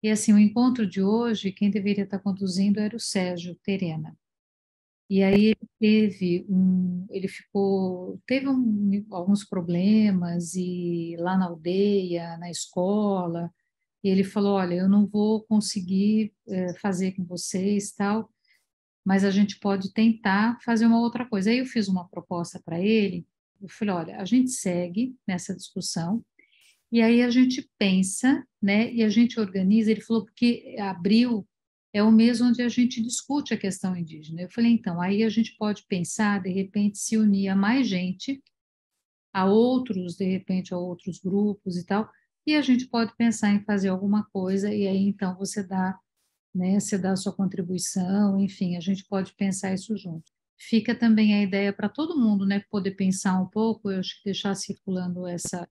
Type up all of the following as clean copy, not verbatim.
E assim, o encontro de hoje, quem deveria estar conduzindo era o Sérgio Terena. E aí ele teve alguns problemas e lá na aldeia, na escola, e ele falou, olha, eu não vou conseguir fazer com vocês, tal, mas a gente pode tentar fazer uma outra coisa. Aí eu fiz uma proposta para ele, eu falei, olha, a gente segue nessa discussão, e aí a gente pensa, né, e a gente organiza. Ele falou, porque abril é o mês onde a gente discute a questão indígena. Eu falei, então, aí a gente pode pensar, de repente, se unir a mais gente, a outros, de repente, a outros grupos e tal, e a gente pode pensar em fazer alguma coisa, e aí então você dá, né, você dá a sua contribuição, enfim, a gente pode pensar isso junto. Fica também a ideia para todo mundo, né, poder pensar um pouco, eu acho que deixar circulando essa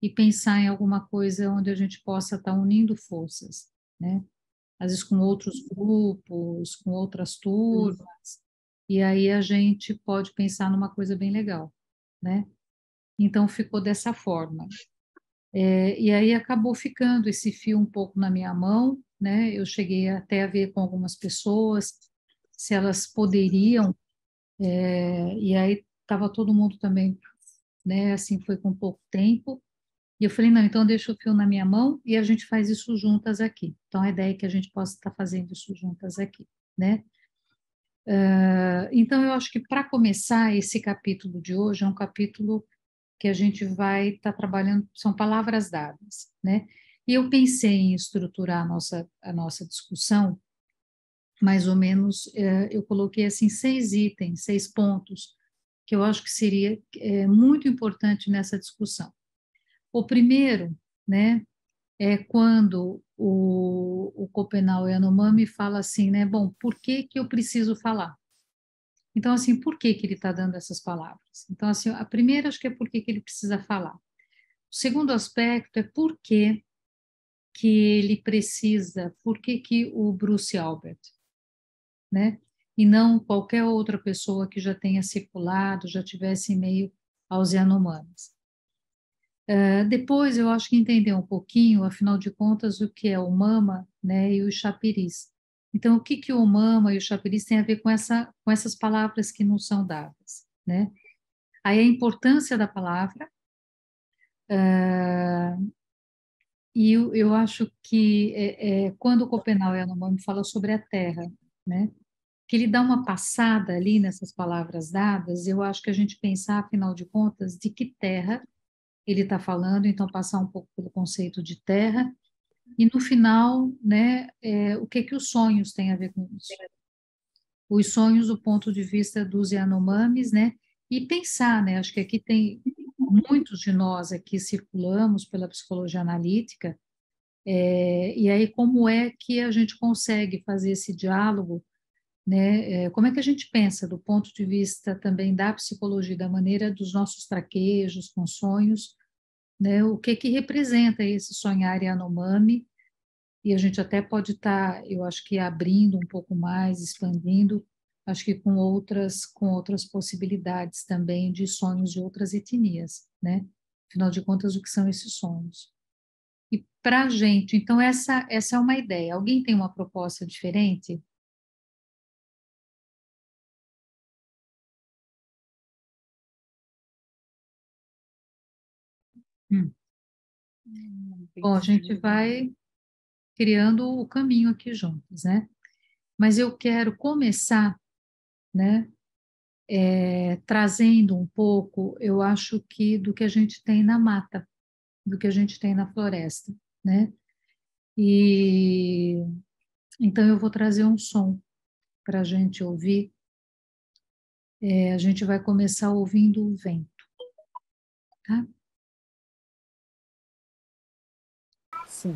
e pensar em alguma coisa onde a gente possa estar unindo forças, né? Às vezes com outros grupos, com outras turmas, e aí a gente pode pensar numa coisa bem legal, né? Então ficou dessa forma. E aí acabou ficando esse fio um pouco na minha mão, né? Eu cheguei até a ver com algumas pessoas se elas poderiam, e aí estava todo mundo também, né? Assim, foi com pouco tempo. E eu falei, não, então deixa o fio na minha mão e a gente faz isso juntas aqui. Então, a ideia é que a gente possa estar fazendo isso juntas aqui, né? Então, eu acho que para começar, esse capítulo de hoje é um capítulo que a gente vai estar trabalhando, são palavras dadas, né? E eu pensei em estruturar a nossa discussão, mais ou menos, eu coloquei assim 6 itens, 6 pontos, que eu acho que seria muito importante nessa discussão. O primeiro, né, é quando o Copenau Yanomami fala assim, né? Bom, por que que eu preciso falar? Então, assim, por que que ele está dando essas palavras? Então, assim, a primeira acho que é por que que ele precisa falar. O segundo aspecto é por que ele precisa, por que que o Bruce Albert, né? E não qualquer outra pessoa que já tenha circulado, já tivesse em meio aos Yanomamis. Depois eu acho que entender um pouquinho, afinal de contas, o que é o mama, né, e o chapiris. Então, o que que o mama e o chapiris têm a ver com essas palavras que não são dadas, né? Aí a importância da palavra, e eu acho que quando o Copenau Yanomami fala sobre a terra, né, que ele dá uma passada ali nessas palavras dadas, eu acho que a gente pensar, afinal de contas, de que terra ele está falando, então passar um pouco pelo conceito de terra. E no final, né, o que que os sonhos têm a ver com isso? Os sonhos do ponto de vista dos Yanomamis, né? E pensar, né? Acho que aqui tem muitos de nós aqui circulamos pela psicologia analítica, e aí como é que a gente consegue fazer esse diálogo, né? Como é que a gente pensa do ponto de vista também da psicologia, da maneira dos nossos traquejos com sonhos, né? O que que representa esse sonhar Yanomami? E a gente até pode estar, eu acho que abrindo um pouco mais, expandindo, acho que com outras possibilidades também de sonhos de outras etnias, né? Afinal de contas, o que são esses sonhos? E para a gente, então essa é uma ideia. Alguém tem uma proposta diferente? Hum. Bom, a gente Pensando. vai criando o caminho aqui juntos, né? Mas eu quero começar, né? Trazendo um pouco, eu acho que do que a gente tem na mata, do que a gente tem na floresta, né? E então eu vou trazer um som para a gente ouvir. A gente vai começar ouvindo o vento, tá? Sim.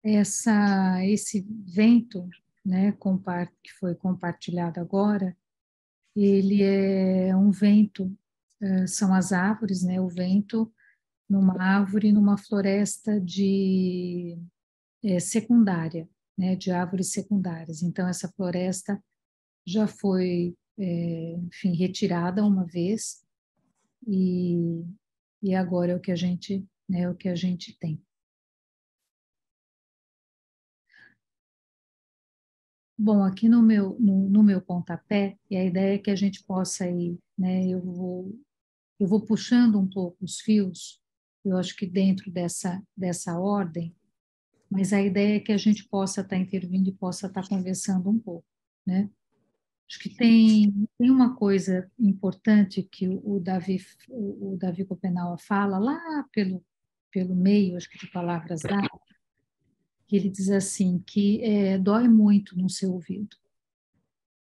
esse vento, né, que foi compartilhado agora, ele é um vento, são as árvores, né, o vento numa árvore, numa floresta secundária, né, de árvores secundárias. Então, essa floresta já foi, enfim, retirada uma vez e, e agora é o que a gente, né, é o que a gente tem. Bom, aqui no meu pontapé, e a ideia é que a gente possa ir, né, eu vou puxando um pouco os fios, eu acho que dentro dessa ordem, mas a ideia é que a gente possa estar intervindo e possa estar conversando um pouco, né? Acho que tem uma coisa importante que o Davi Copenaua fala lá pelo meio, acho que de palavras dadas, que ele diz assim, que dói muito no seu ouvido,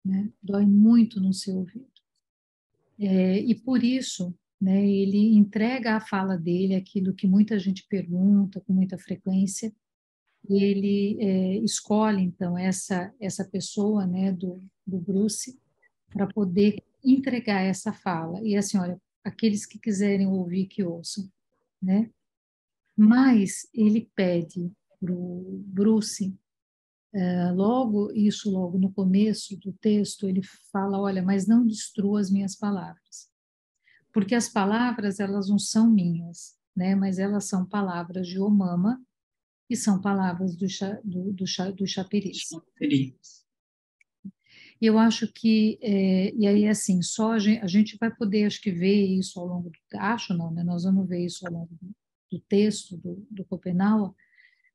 né? Dói muito no seu ouvido. E por isso, né, ele entrega à fala dele aquilo que muita gente pergunta com muita frequência, e ele escolhe, então, essa pessoa, né, do Bruce, para poder entregar essa fala. E assim, olha, aqueles que quiserem ouvir, que ouçam, né? Mas ele pede para o Bruce, logo no começo do texto, ele fala, olha, mas não destrua as minhas palavras. Porque as palavras, elas não são minhas, né? Mas elas são palavras de Omama e são palavras do Chaperiz. E eu acho que, e aí assim, só a gente vai poder, acho que, ver isso ao longo acho não, né? Nós vamos ver isso ao longo do texto do Schopenhauer,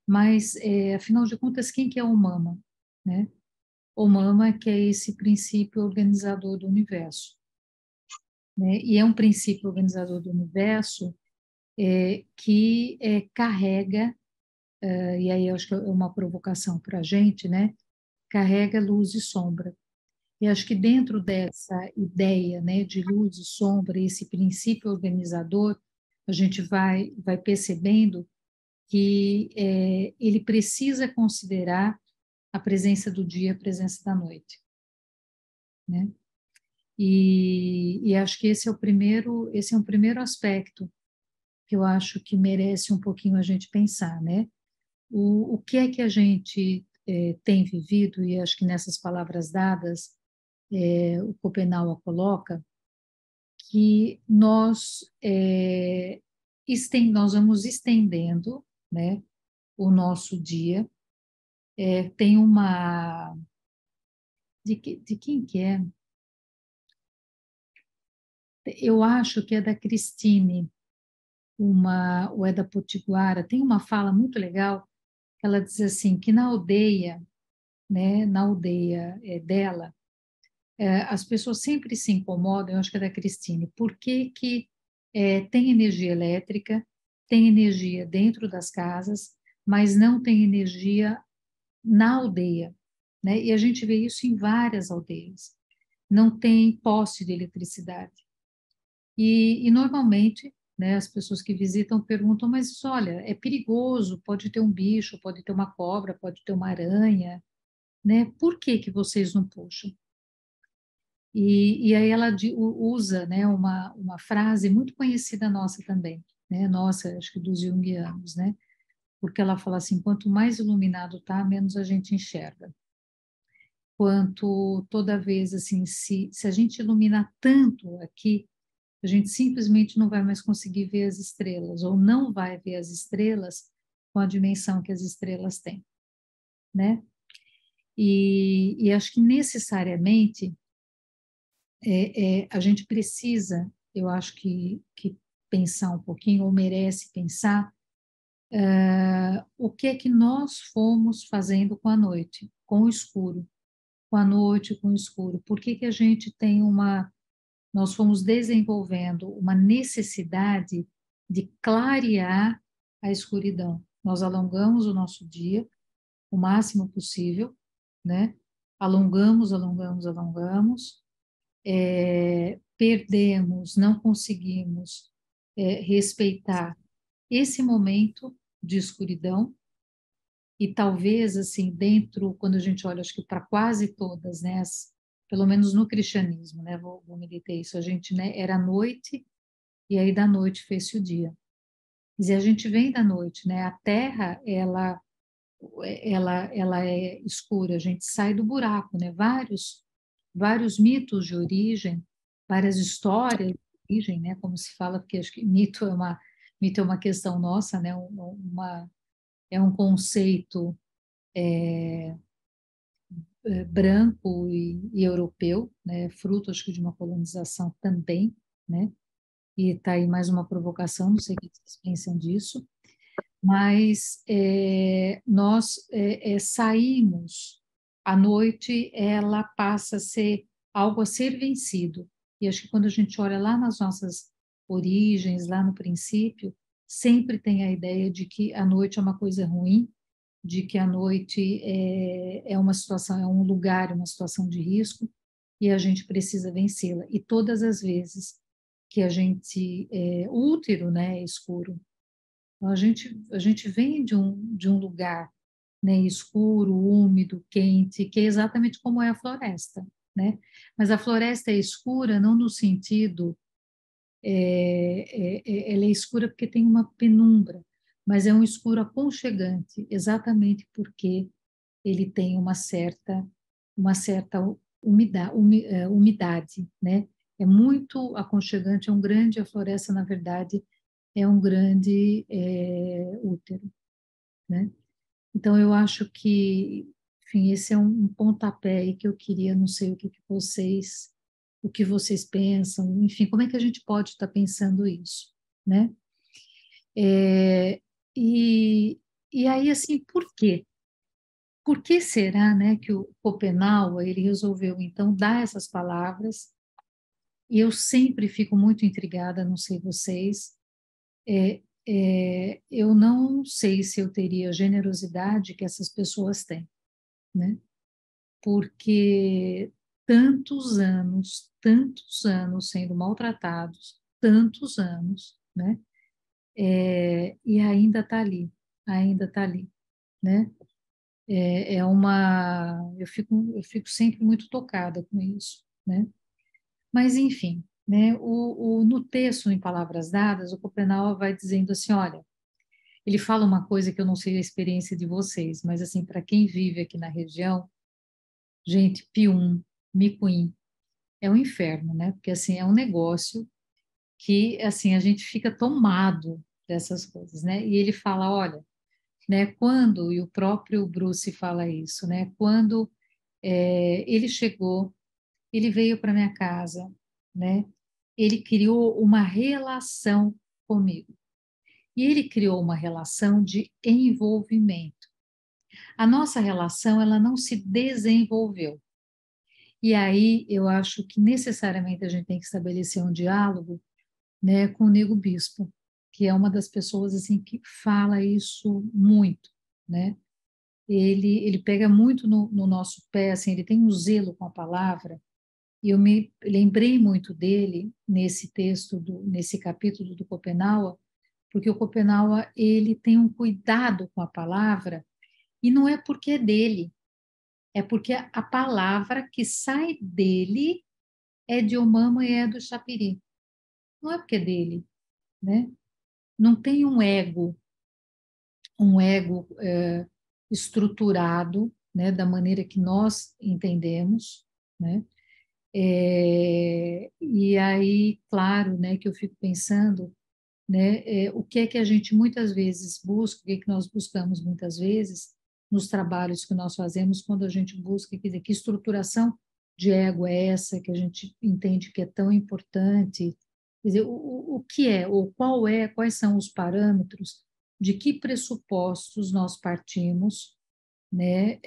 mas, afinal de contas, quem que é o Mama, né? O Mama que é esse princípio organizador do universo, né? E é um princípio organizador do universo que carrega, e aí eu acho que é uma provocação para a gente, né? Carrega luz e sombra. E acho que dentro dessa ideia, né, de luz e sombra, esse princípio organizador, a gente vai percebendo que ele precisa considerar a presença do dia, a presença da noite, né? E acho que esse é um primeiro aspecto que eu acho que merece um pouquinho a gente pensar, né? O que é que a gente tem vivido, e acho que nessas palavras dadas, o Schopenhauer coloca, que nós vamos estendendo, né, o nosso dia. Tem uma... De quem que é? Eu acho que é da Christine, ou é da Potiguara. Tem uma fala muito legal, que ela diz assim, que na aldeia, né, na aldeia dela, as pessoas sempre se incomodam, eu acho que é da Cristine, por que que tem energia elétrica, tem energia dentro das casas, mas não tem energia na aldeia, né? E a gente vê isso em várias aldeias. Não tem poste de eletricidade. E normalmente, né, as pessoas que visitam perguntam, mas olha, é perigoso, pode ter um bicho, pode ter uma cobra, pode ter uma aranha, né? Por que que vocês não puxam? E aí ela usa, né, uma frase muito conhecida nossa também, né, nossa, acho que dos junguianos, né, porque ela fala assim, quanto mais iluminado tá, menos a gente enxerga. Quanto toda vez, assim, se a gente iluminar tanto aqui, a gente simplesmente não vai mais conseguir ver as estrelas, ou não vai ver as estrelas com a dimensão que as estrelas têm, né? E acho que necessariamente a gente precisa, eu acho que pensar um pouquinho, ou merece pensar, o que é que nós fomos fazendo com a noite, com o escuro, com a noite, com o escuro. Por que que a gente tem nós fomos desenvolvendo uma necessidade de clarear a escuridão. Nós alongamos o nosso dia o máximo possível, né? Alongamos, alongamos, alongamos, perdemos, não conseguimos respeitar esse momento de escuridão, E talvez, assim, dentro, quando a gente olha, acho que para quase todas, né, pelo menos no cristianismo, né, vou me deter isso, a gente, né, era noite, e aí da noite fez-se o dia. E a gente vem da noite, né, a terra, ela é escura, a gente sai do buraco, né, vários mitos de origem, várias histórias de origem, né, como se fala, porque acho que mito é uma questão nossa, né, é um conceito branco e europeu, né, fruto, acho que, de uma colonização também, né, e está aí mais uma provocação, não sei o que vocês pensam disso, mas nós saímos, à noite ela passa a ser algo a ser vencido, e acho que quando a gente olha lá nas nossas origens, lá no princípio, sempre tem a ideia de que a noite é uma coisa ruim, de que a noite é uma situação, é um lugar, uma situação de risco, e a gente precisa vencê-la. E todas as vezes que o útero, né, é escuro, então, a gente vem de um lugar, né, escuro, úmido, quente, que é exatamente como é a floresta, né? Mas a floresta é escura não no sentido ela é escura porque tem uma penumbra, mas é um escuro aconchegante, exatamente porque ele tem uma certa umidade, né? É muito aconchegante, é um grande, a floresta, na verdade, é um grande útero, né? Então, eu acho que, enfim, esse é um pontapé aí que eu queria, não sei o que vocês pensam, enfim, como é que a gente pode estar pensando isso, né? É, e, e aí, assim, por quê? Por que será, né, que o Schopenhauer, ele resolveu, então, dar essas palavras, e eu sempre fico muito intrigada, não sei vocês, eu não sei se eu teria a generosidade que essas pessoas têm, né? Porque tantos anos sendo maltratados, tantos anos, né? E ainda está ali, né? Eu fico sempre muito tocada com isso, né? Mas, enfim, né? No texto, em Palavras Dadas, o Schopenhauer vai dizendo assim, olha, ele fala uma coisa que eu não sei a experiência de vocês, mas, assim, para quem vive aqui na região, gente, Pium, Micuim, é um inferno, né? Porque, assim, é um negócio que, assim, a gente fica tomado dessas coisas, né? E ele fala, olha, né, e o próprio Bruce fala isso, né? Quando ele chegou, ele veio para minha casa, né? Ele criou uma relação comigo. E ele criou uma relação de envolvimento. A nossa relação, ela não se desenvolveu. E aí eu acho que necessariamente a gente tem que estabelecer um diálogo, né, com o Nego Bispo, que é uma das pessoas assim que fala isso muito, né? Ele pega muito no nosso pé, assim, ele tem um zelo com a palavra, e eu me lembrei muito dele nesse texto, nesse capítulo do Schopenhauer, porque o Schopenhauer, ele tem um cuidado com a palavra, e não é porque é dele, é porque a palavra que sai dele é de Omama e é do Chapiri. Não é porque é dele, né? Não tem um ego estruturado, né, da maneira que nós entendemos, né? E aí, claro, né, que eu fico pensando, né, o que é que a gente muitas vezes busca, o que é que nós buscamos muitas vezes nos trabalhos que nós fazemos quando a gente busca, quer dizer, que estruturação de ego é essa que a gente entende que é tão importante, quer dizer, o que é, ou quais são os parâmetros, de que pressupostos nós partimos, né,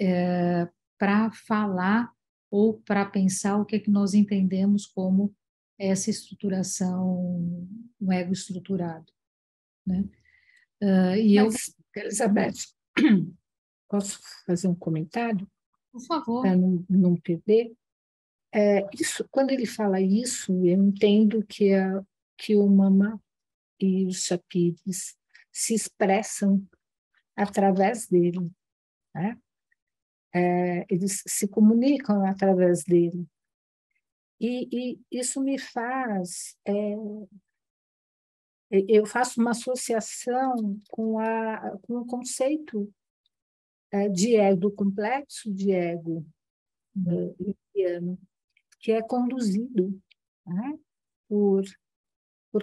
para falar ou para pensar o que é que nós entendemos como essa estruturação, um ego estruturado, né? E eu, Mas, Elizabeth, posso fazer um comentário por favor, para não perder? Isso, quando ele fala isso, eu entendo que o Mama e os Chapires se expressam através dele. né? Eles se comunicam através dele. E isso me faz... eu faço uma associação com o conceito de ego, do complexo de ego junguiano, que é conduzido, né, por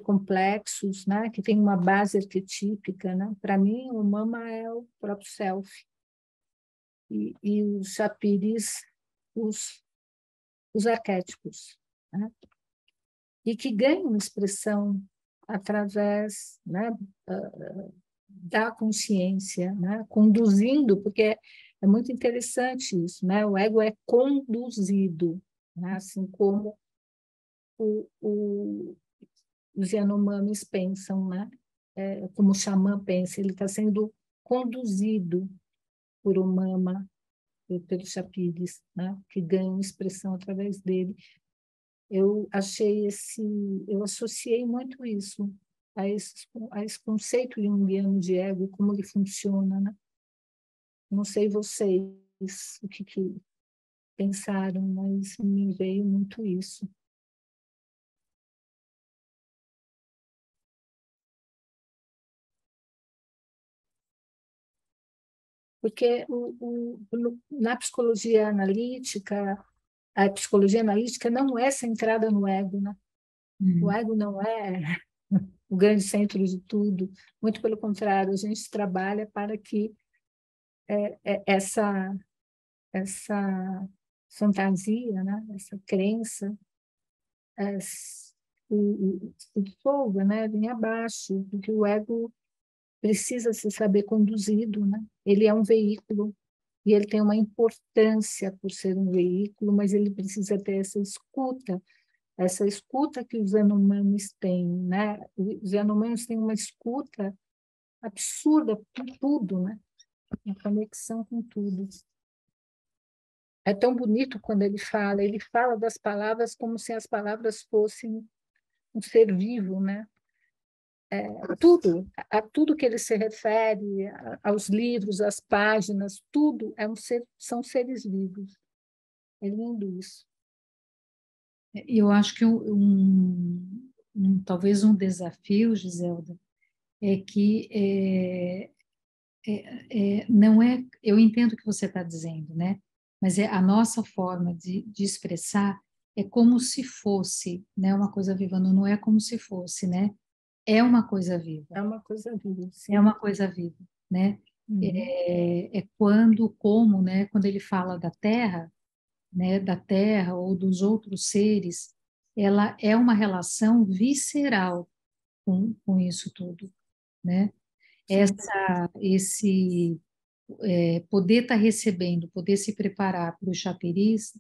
complexos, né, que tem uma base arquetípica, né? Para mim, o mama é o próprio self, e os chapiris, os arquétipos, né? E que ganham expressão através, né, da consciência, né, conduzindo, porque é muito interessante isso, né? O ego é conduzido, né? Assim como os Yanomamis pensam, né? Como o xamã pensa, ele está sendo conduzido por um mama, pelos chapiris, né? Que ganham expressão através dele. Eu associei muito isso a esse conceito junguiano de ego, como ele funciona, né? Não sei vocês o que pensaram, mas me veio muito isso. Porque na psicologia analítica, a psicologia analítica não é centrada no ego, né? O ego não é o grande centro de tudo, muito pelo contrário, a gente trabalha para que essa fantasia, né? Essa crença se dissolva, né? Vem abaixo, porque o ego precisa se saber conduzido, né? Ele é um veículo e ele tem uma importância por ser um veículo, mas ele precisa ter essa escuta que os Yanomamis têm, né? Os Yanomamis têm uma escuta absurda com tudo, né? Uma conexão com tudo. É tão bonito quando ele fala das palavras como se as palavras fossem um ser vivo, né? A tudo que ele se refere, aos livros, às páginas, tudo são seres vivos. É lindo isso. Eu acho que talvez um desafio, Giselda, é que não é. Eu entendo o que você está dizendo, né? Mas a nossa forma de expressar é como se fosse, né? Uma coisa viva, não é como se fosse, né? É uma coisa viva. É uma coisa viva, É sim. uma coisa viva, né? Uhum. Como, né? Quando ele fala da Terra, né? Da Terra ou dos outros seres, ela é uma relação visceral com isso tudo, né? Sim. Esse poder estar recebendo, poder se preparar para o chapiris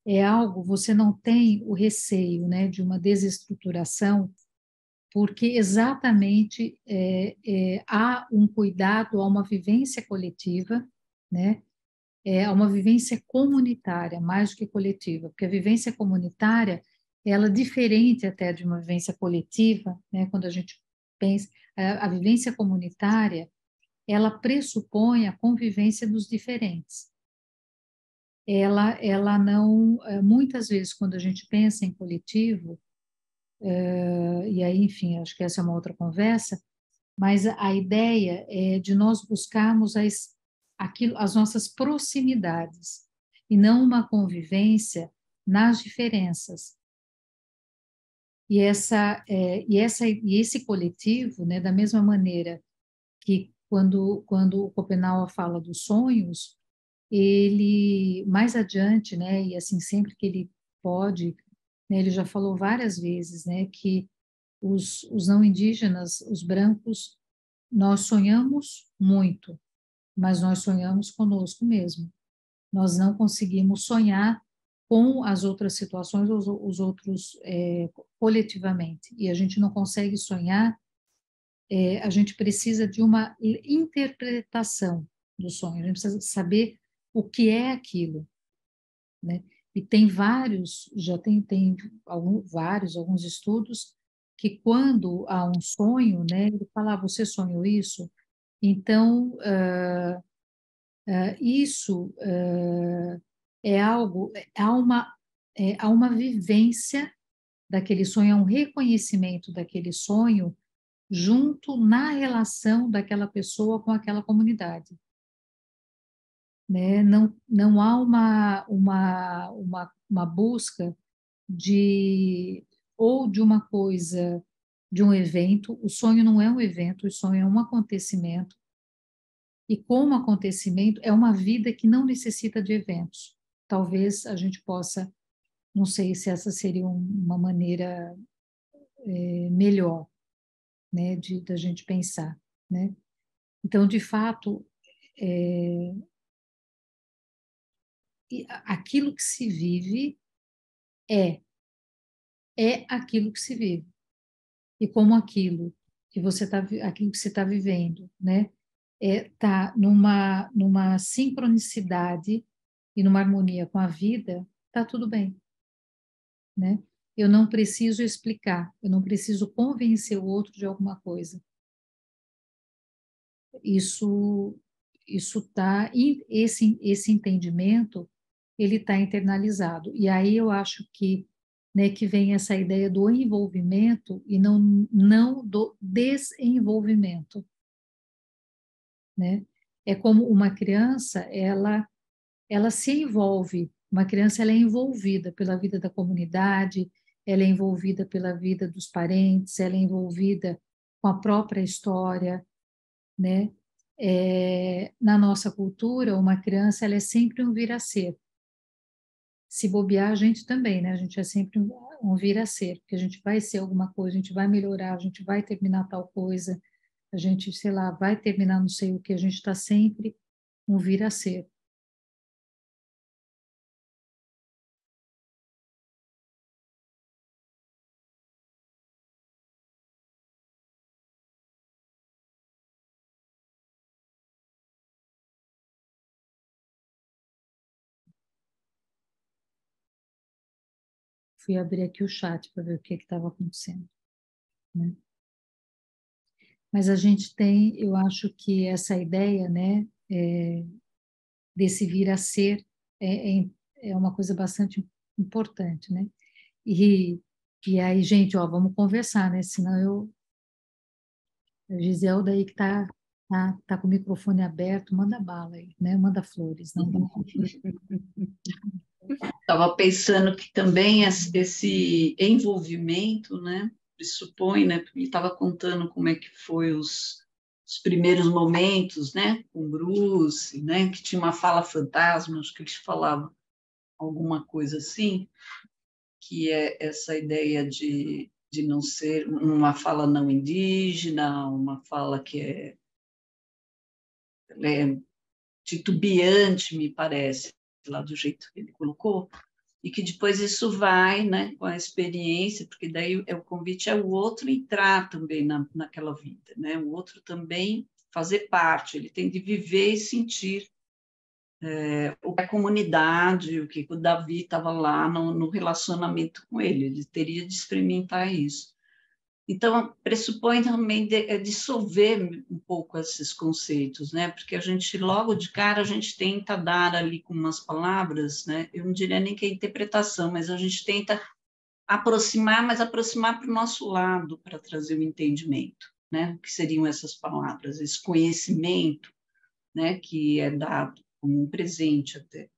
é algo, você não tem o receio, né, de uma desestruturação, porque exatamente há um cuidado, há uma vivência coletiva, né, há uma vivência comunitária, mais do que coletiva, porque a vivência comunitária, ela é diferente até de uma vivência coletiva, né, quando a gente pensa, a vivência comunitária, ela pressupõe a convivência dos diferentes. Ela não, muitas vezes, quando a gente pensa em coletivo, e aí, enfim, acho que essa é uma outra conversa, mas a ideia é de nós buscarmos as nossas proximidades, e não uma convivência nas diferenças. E esse coletivo, né, da mesma maneira que quando o Schopenhauer fala dos sonhos, ele mais adiante, né, e assim sempre que ele pode, né, ele já falou várias vezes, né, que os não indígenas, os brancos, nós sonhamos muito, mas nós sonhamos conosco mesmo. Nós não conseguimos sonhar com as outras situações, os outros coletivamente. E a gente não consegue sonhar, a gente precisa de uma interpretação do sonho, a gente precisa saber o que é aquilo, né? E tem vários, alguns estudos que quando há um sonho, né, ele fala, você sonhou isso? Então, isso é algo, há uma vivência daquele sonho, há um reconhecimento daquele sonho junto na relação daquela pessoa com aquela comunidade, né? Não há uma busca de ou de uma coisa, de um evento. O sonho não é um evento, o sonho é um acontecimento. E como acontecimento, é uma vida que não necessita de eventos. Talvez a gente possa, não sei se essa seria uma maneira melhor, né, da gente pensar, né? Então, de fato, é, aquilo que se vive é aquilo que se vive. E como aquilo que você está vivendo, né, tá numa sincronicidade e numa harmonia com a vida, tá tudo bem, né? Eu não preciso explicar, eu não preciso convencer o outro de alguma coisa. Isso, esse entendimento, ele está internalizado. E aí eu acho que, né, que vem essa ideia do envolvimento e não do desenvolvimento, né? É como uma criança, ela se envolve. Uma criança, ela é envolvida pela vida da comunidade, ela é envolvida pela vida dos parentes, ela é envolvida com a própria história, né? Na nossa cultura, uma criança, ela é sempre um vir a ser. Se bobear, a gente também, né? A gente é sempre um vir a ser, porque a gente vai ser alguma coisa, a gente vai melhorar, a gente vai terminar tal coisa, a gente, sei lá, vai terminar não sei o que, a gente está sempre um vir a ser. Fui abrir aqui o chat para ver o que estava acontecendo, né? Mas a gente tem, eu acho que essa ideia, né, desse vir a ser é uma coisa bastante importante, né? E, e aí, gente, ó, vamos conversar, né? Senão a Giselda aí que tá com o microfone aberto, manda bala aí, né? Manda flores, não dá. Estava pensando que também esse envolvimento, né, pressupõe, né, porque ele estava contando como é que foi os primeiros momentos, né, com o Bruce, né, que tinha uma fala fantasma, acho que eles falavam alguma coisa assim, que é essa ideia de não ser uma fala não indígena, uma fala que é titubeante, me parece, lá do jeito que ele colocou, e que depois isso vai, né, com a experiência, porque daí o convite é o outro entrar também naquela vida, né, o outro também fazer parte, ele tem de viver e sentir o que a comunidade, o que o Davi estava lá no relacionamento com ele teria de experimentar isso. Então, pressupõe também dissolver um pouco esses conceitos, né? Porque a gente, logo de cara, a gente tenta dar ali com umas palavras, né? Eu não diria nem que é interpretação, mas a gente tenta aproximar, mas aproximar para o nosso lado, para trazer o entendimento, né? O que seriam essas palavras? Esse conhecimento, né? Que é dado como um presente até.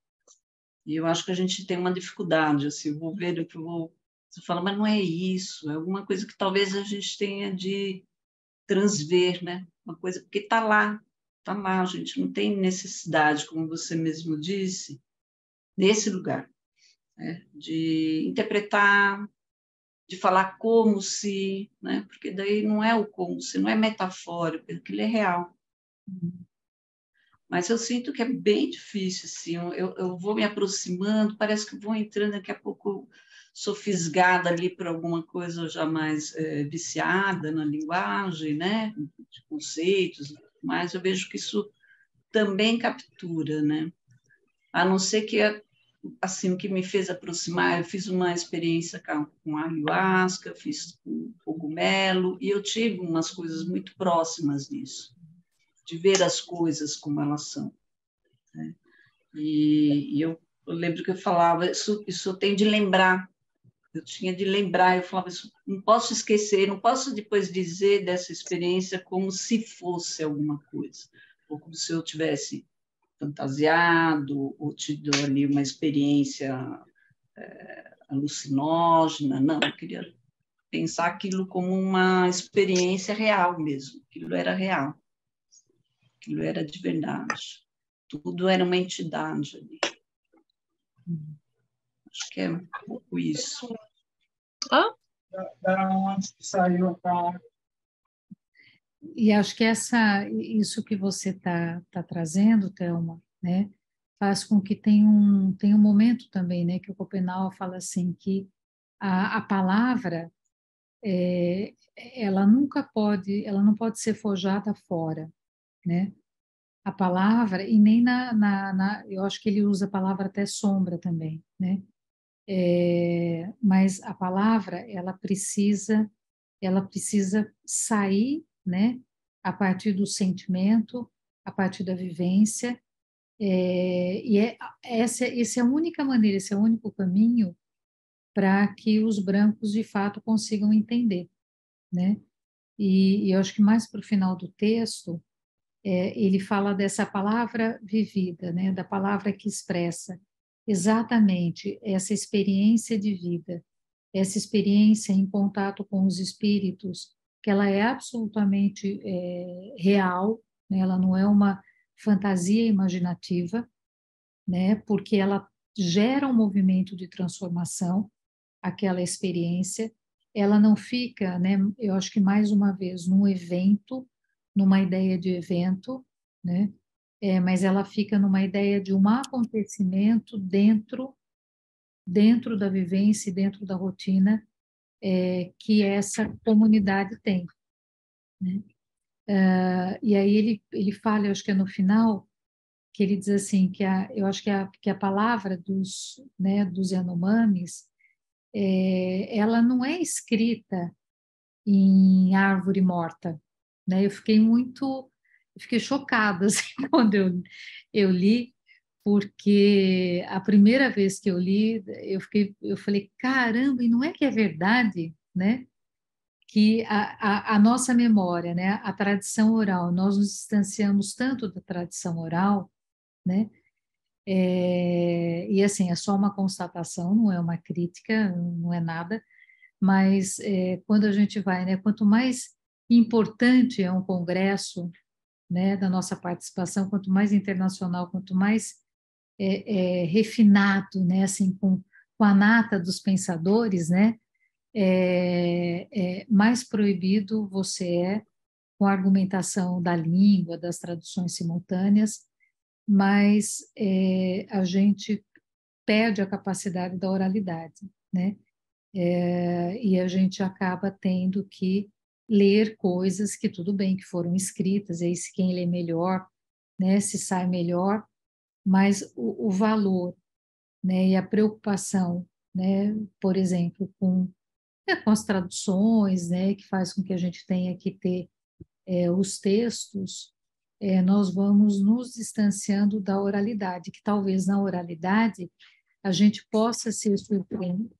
E eu acho que a gente tem uma dificuldade, assim, eu vou ver, você fala, mas não é isso, é alguma coisa que talvez a gente tenha de transver, né? Uma coisa, porque está lá, a gente não tem necessidade, como você mesmo disse, nesse lugar, né? De interpretar, de falar como se, né? Porque daí não é o como se, não é metafórico, aquilo é real. Mas eu sinto que é bem difícil, assim, eu vou me aproximando, parece que vou entrando, daqui a pouco sou fisgada ali por alguma coisa já mais viciada na linguagem, né, de conceitos, mas eu vejo que isso também captura, né, a não ser que, assim, o que me fez aproximar, eu fiz uma experiência com ayahuasca, fiz com cogumelo, e eu tive umas coisas muito próximas disso. de ver as coisas como elas são, né? E eu lembro que eu falava, isso eu tenho de lembrar, eu tinha de lembrar, eu falava isso, não posso esquecer, não posso depois dizer dessa experiência como se fosse alguma coisa, ou como se eu tivesse fantasiado, ou tido ali uma experiência alucinógena, não, eu queria pensar aquilo como uma experiência real mesmo, aquilo era real, aquilo era de verdade, tudo era uma entidade ali. Acho que é um pouco isso. Da onde saiu a palavra? E acho que isso que você tá trazendo, Thelma, né, faz com que tenha um momento também, né, que o Schopenhauer fala assim, que a palavra, ela não pode ser forjada fora, né? A palavra, e nem eu acho que ele usa a palavra até sombra também, né? Mas a palavra, ela precisa sair, né? A partir do sentimento, a partir da vivência, essa é a única maneira, esse é o único caminho para que os brancos de fato consigam entender, né? E eu acho que mais para o final do texto, ele fala dessa palavra vivida, né? Da palavra que expressa exatamente essa experiência de vida, essa experiência em contato com os espíritos, que ela é absolutamente real, né? Ela não é uma fantasia imaginativa, né? Porque ela gera um movimento de transformação, aquela experiência, ela não fica, né? Eu acho que mais uma vez num evento, numa ideia de evento, né? Mas ela fica numa ideia de um acontecimento dentro da vivência e dentro da rotina que essa comunidade tem, né? E aí ele fala, eu acho que é no final, que ele diz assim, eu acho que a palavra dos Yanomamis, ela não é escrita em árvore morta, né? Eu fiquei chocada assim, quando eu li, porque a primeira vez que eu li, eu falei, caramba, e não é que é verdade, né? Que a nossa memória, né? A tradição oral, nós nos distanciamos tanto da tradição oral, né? E assim, é só uma constatação, não é uma crítica, não é nada, mas quando a gente vai, né, quanto mais importante é um congresso, né, da nossa participação, quanto mais internacional, quanto mais refinado, né, assim, com a nata dos pensadores, né, mais proibido você é com a argumentação da língua, das traduções simultâneas, mas a gente perde a capacidade da oralidade, né? E a gente acaba tendo que ler coisas que tudo bem que foram escritas, e aí se quem lê melhor, né, se sai melhor, mas o valor, né, e a preocupação, né, por exemplo, com as traduções, né, que faz com que a gente tenha que ter os textos, nós vamos nos distanciando da oralidade, que talvez na oralidade a gente possa se surpreender.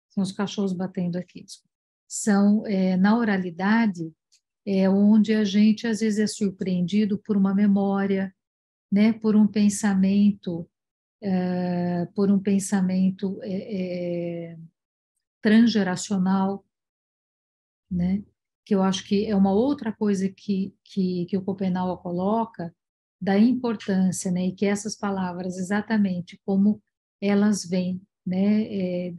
São os cachorros batendo aqui. Na oralidade, onde a gente às vezes é surpreendido por uma memória, né, por um pensamento transgeracional, né, que eu acho que é uma outra coisa que o Schopenhauer coloca, da importância, né, e que essas palavras, exatamente como elas vêm, né,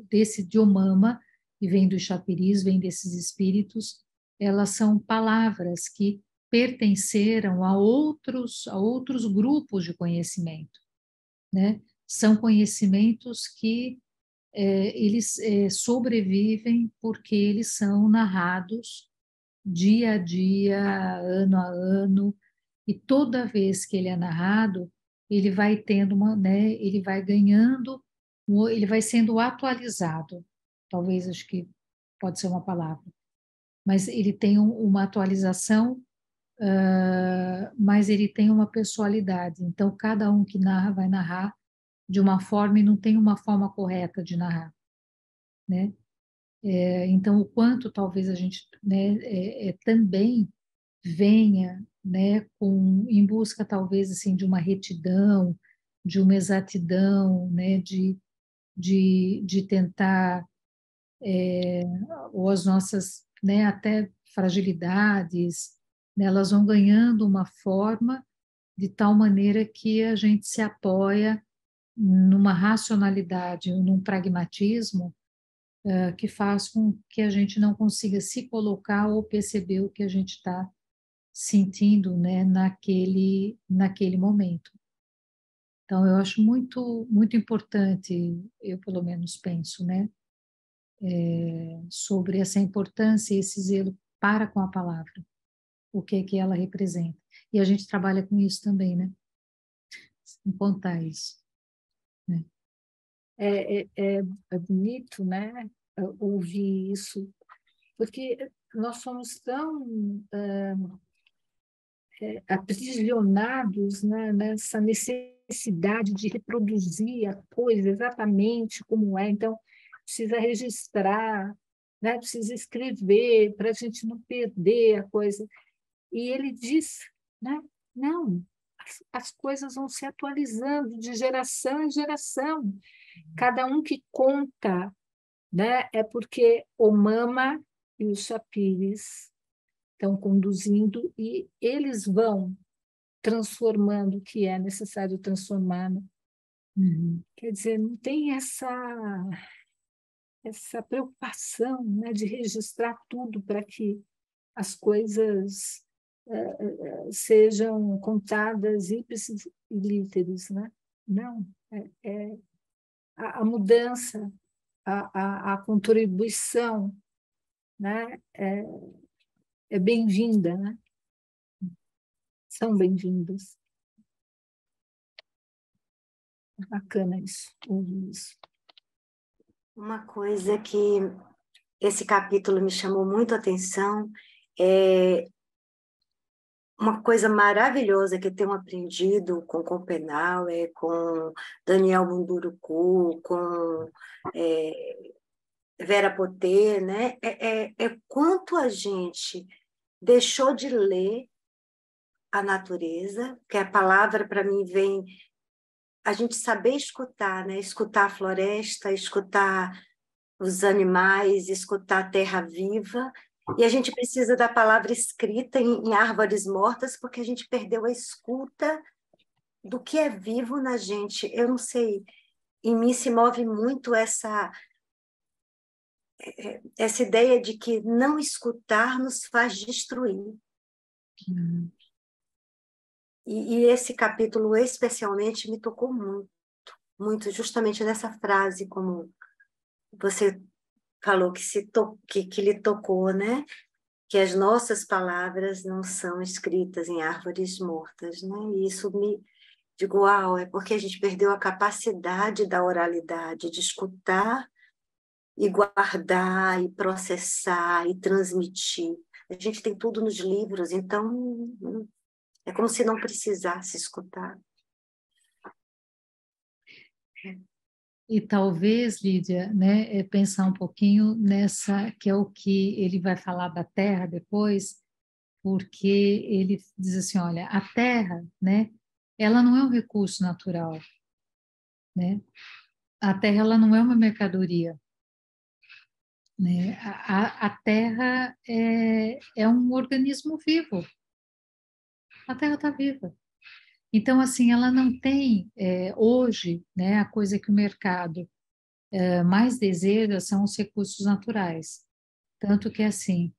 desse Diomama, que vem dos chapiris, vem desses espíritos, elas são palavras que pertenceram a outros grupos de conhecimento, né? São conhecimentos que eles sobrevivem porque eles são narrados dia a dia, ano a ano, e toda vez que ele é narrado, ele vai tendo né, ele vai ganhando, ele vai sendo atualizado. Talvez, acho que pode ser uma palavra, mas ele tem uma atualização mas ele tem uma pessoalidade. Então, cada um que narra vai narrar de uma forma e não tem uma forma correta de narrar, né? Então, o quanto talvez a gente, né, também venha, né, em busca talvez assim de uma retidão, de uma exatidão, né, de tentar, ou as nossas, né, até fragilidades, né, elas vão ganhando uma forma de tal maneira que a gente se apoia numa racionalidade, num pragmatismo que faz com que a gente não consiga se colocar ou perceber o que a gente está sentindo, né, naquele momento. Então, eu acho muito, muito importante, eu pelo menos penso, né, sobre essa importância e esse zelo para com a palavra, o que é que ela representa. E a gente trabalha com isso também, né, sem contar isso, né. É bonito, né, ouvir isso, porque nós somos tão aprisionados, né, nessa necessidade de reproduzir a coisa exatamente como é. Então, precisa registrar, né, precisa escrever para a gente não perder a coisa. E ele diz, né, não, as coisas vão se atualizando de geração em geração. Cada um que conta, né, é porque o Mama e o Chapires estão conduzindo e eles vão transformando o que é necessário transformar. Né? Uhum. Quer dizer, não tem essa preocupação, né, de registrar tudo para que as coisas sejam contadas ipsis literis, né? Não, a mudança, a contribuição, né, é bem-vinda, né? São bem-vindas. É bacana isso, ouvir isso. Uma coisa que esse capítulo me chamou muito a atenção é uma coisa maravilhosa que eu tenho aprendido com Copenau, com Daniel Munduruku, com Vera Potê, né? É quanto a gente deixou de ler a natureza, que a palavra para mim vem a gente saber escutar, né? Escutar a floresta, escutar os animais, escutar a terra viva. E a gente precisa da palavra escrita em árvores mortas, porque a gente perdeu a escuta do que é vivo na gente. Eu não sei, em mim se move muito essa ideia de que não escutar nos faz destruir. Uhum. E esse capítulo especialmente me tocou muito, muito, justamente nessa frase, como você falou que lhe tocou, né? Que as nossas palavras não são escritas em árvores mortas, né? E isso me digo, uau, é porque a gente perdeu a capacidade da oralidade, de escutar e guardar e processar e transmitir. A gente tem tudo nos livros, então é como se não precisasse escutar. E talvez, Lídia, né, pensar um pouquinho nessa, que é o que ele vai falar da terra depois, porque ele diz assim, olha, a terra, né, ela não é um recurso natural, né? A terra, ela não é uma mercadoria, né? A terra é um organismo vivo, a terra está viva. Então, assim, ela não tem, hoje, né, a coisa que o mercado mais deseja são os recursos naturais. Tanto que, assim,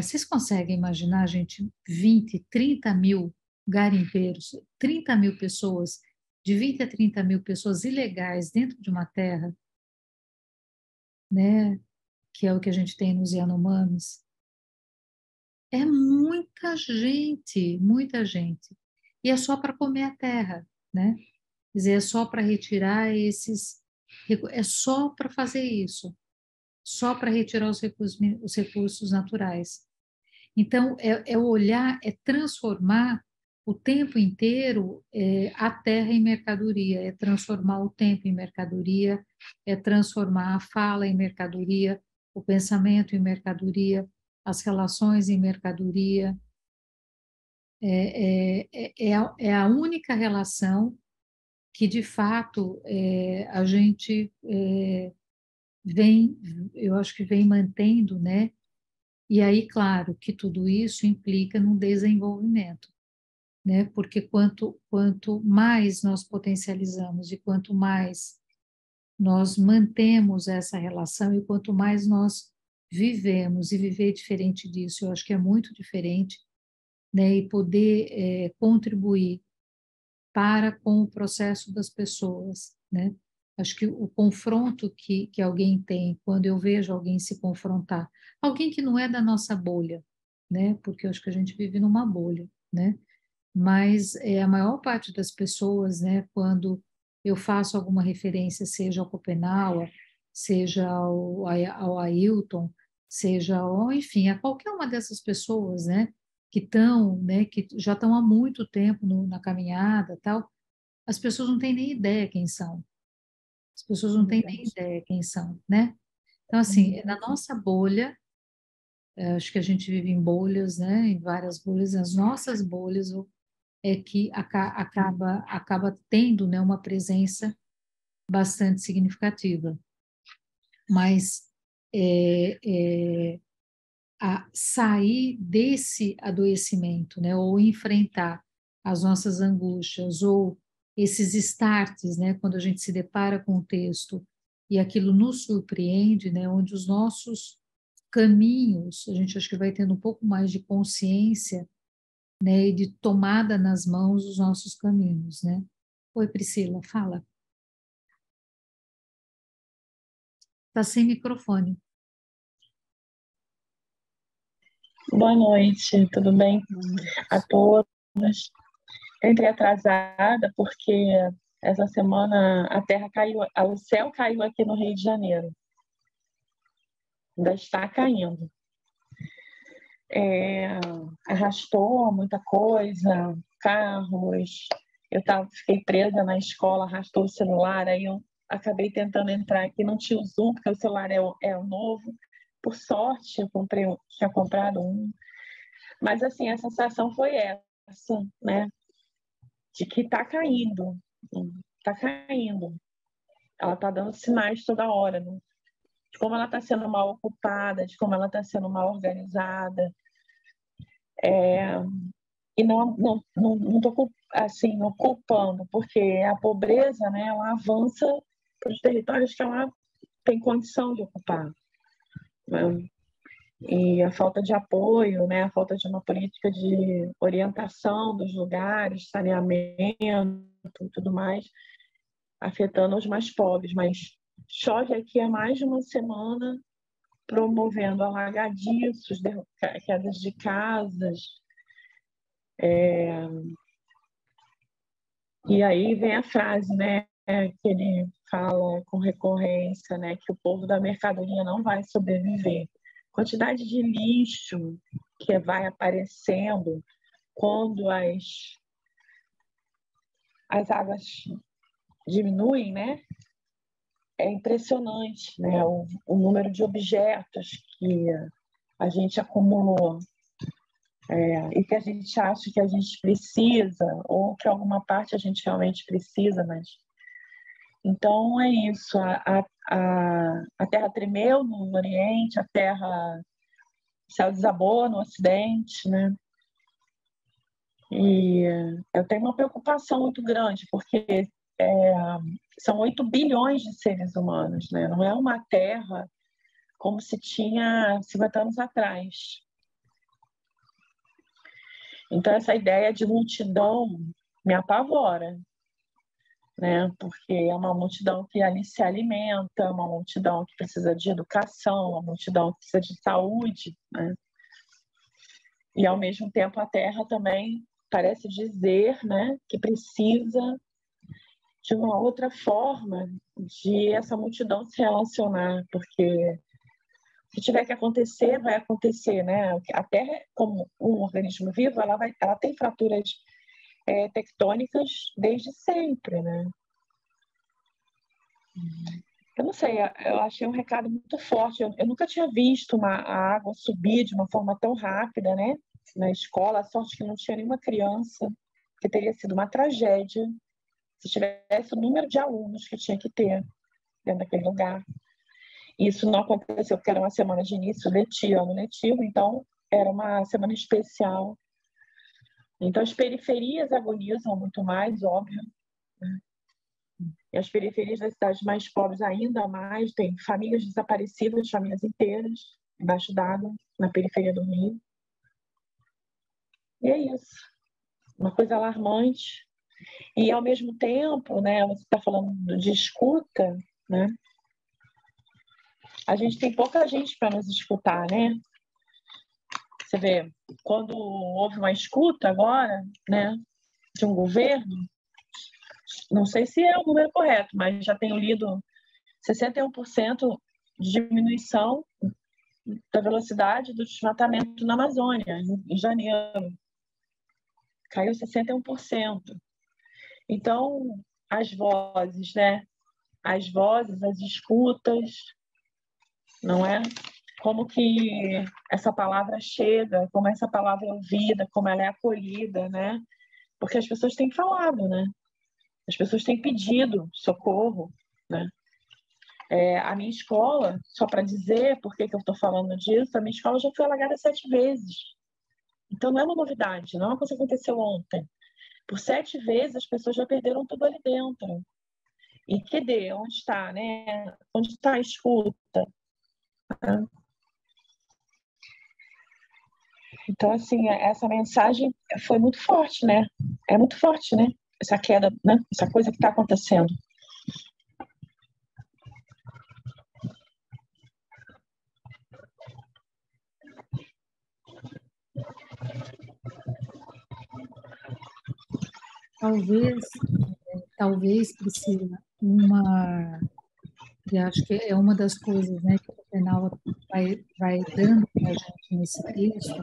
vocês conseguem imaginar, gente, 20, 30 mil garimpeiros, 30 mil pessoas, de 20 a 30 mil pessoas ilegais dentro de uma terra, né, que é o que a gente tem nos Yanomamis? É muita gente, muita gente. E é só para comer a terra, né? Quer dizer, é só para retirar é só para fazer isso, só para retirar os recursos naturais. Então, é olhar, é transformar o tempo inteiro a terra em mercadoria, é transformar o tempo em mercadoria, é transformar a fala em mercadoria, o pensamento em mercadoria, as relações em mercadoria. É a única relação que, de fato, a gente vem, eu acho que vem mantendo, né? E aí, claro, que tudo isso implica num desenvolvimento, né? Porque quanto mais nós potencializamos e quanto mais nós mantemos essa relação e quanto mais nós vivemos, e viver diferente disso, eu acho que é muito diferente, né? E poder contribuir para com o processo das pessoas, né? Acho que o confronto que alguém tem, quando eu vejo alguém se confrontar, alguém que não é da nossa bolha, né? Porque eu acho que a gente vive numa bolha, né? Mas a maior parte das pessoas, né, quando eu faço alguma referência, seja ao Schopenhauer, seja ao Ailton, seja, enfim, a qualquer uma dessas pessoas, né, que estão, né, que já estão há muito tempo na caminhada, tal, as pessoas não têm nem ideia quem são. As pessoas não têm nem ideia quem são, né? Então, assim, na nossa bolha, acho que a gente vive em bolhas, né, em várias bolhas, as nossas bolhas, é que acaba tendo, né, uma presença bastante significativa. Mas a sair desse adoecimento, né, ou enfrentar as nossas angústias, ou esses starts, né, quando a gente se depara com o texto e aquilo nos surpreende, né, onde os nossos caminhos, a gente acho que vai tendo um pouco mais de consciência, né, e de tomada nas mãos dos nossos caminhos, né? Oi, Priscila, fala. Está sem microfone. Boa noite, tudo bem a todos? Entrei atrasada porque essa semana a terra caiu, o céu caiu aqui no Rio de Janeiro. Ainda está caindo. Arrastou muita coisa, carros. Fiquei presa na escola, arrastou o celular, aí eu acabei tentando entrar aqui, não tinha o Zoom, porque o celular é o novo. Por sorte, tinha comprado um. Mas, assim, a sensação foi essa, né? De que está caindo. Está caindo. Ela está dando sinais toda hora, né? De como ela está sendo mal ocupada, de como ela está sendo mal organizada. E não estou assim, não culpando, porque a pobreza, né, ela avança para os territórios que ela tem condição de ocupar. Né? E a falta de apoio, né, a falta de uma política de orientação dos lugares, saneamento e tudo mais, afetando os mais pobres. Mas chove aqui há mais de uma semana, promovendo alagadiços, quedas de casas. E aí vem a frase, né, que ele fala com recorrência, né, que o povo da mercadoria não vai sobreviver. Quantidade de lixo que vai aparecendo quando as águas diminuem, né? É impressionante, né? O número de objetos que a gente acumulou e que a gente acha que a gente precisa, ou que alguma parte a gente realmente precisa, mas... Então, é isso. A terra tremeu no Oriente, o céu desabou no Ocidente, né? E eu tenho uma preocupação muito grande, porque são 8 bilhões de seres humanos, né? Não é uma terra como se tinha 50 anos atrás. Então, essa ideia de multidão me apavora, né? Porque é uma multidão que ali se alimenta, uma multidão que precisa de educação, uma multidão que precisa de saúde, né? E, ao mesmo tempo, a Terra também parece dizer, né, que precisa de uma outra forma de essa multidão se relacionar, porque Se tiver que acontecer, vai acontecer, né? A Terra, como um organismo vivo, ela tem fraturas tectônicas desde sempre, né? Eu não sei, eu achei um recado muito forte. Eu nunca tinha visto a água subir de uma forma tão rápida, né? Na escola, a sorte que não tinha nenhuma criança, que teria sido uma tragédia se tivesse o número de alunos que tinha que ter dentro daquele lugar. Isso não aconteceu porque era uma semana de início letivo, ano letivo, então era uma semana especial. Então as periferias agonizam muito mais, óbvio, né? E as periferias das cidades mais pobres ainda mais, tem famílias desaparecidas, famílias inteiras, embaixo d'água, na periferia do Rio. E é isso. Uma coisa alarmante. E, ao mesmo tempo, né, você está falando de escuta, né? A gente tem pouca gente para nos escutar, né? Você vê, quando houve uma escuta agora, né, de um governo, não sei se é o número correto, mas já tenho lido 61% de diminuição da velocidade do desmatamento na Amazônia, em janeiro. Caiu 61%. Então, as vozes, né? As vozes, as escutas, não é? Como que essa palavra chega, como essa palavra é ouvida, como ela é acolhida, né? Porque as pessoas têm falado, né? As pessoas têm pedido socorro, né? A minha escola, só para dizer por que eu estou falando disso, a minha escola já foi alagada 7 vezes. Então não é uma novidade, não é uma coisa que aconteceu ontem. Por 7 vezes as pessoas já perderam tudo ali dentro. E cadê? Onde está, né? Onde está a escuta? Então, assim, essa mensagem foi muito forte, né? É muito forte, né? Essa queda, né? Essa coisa que está acontecendo. Talvez, Priscila, e acho que é uma das coisas, né, que o Penal vai dando para a gente nesse texto.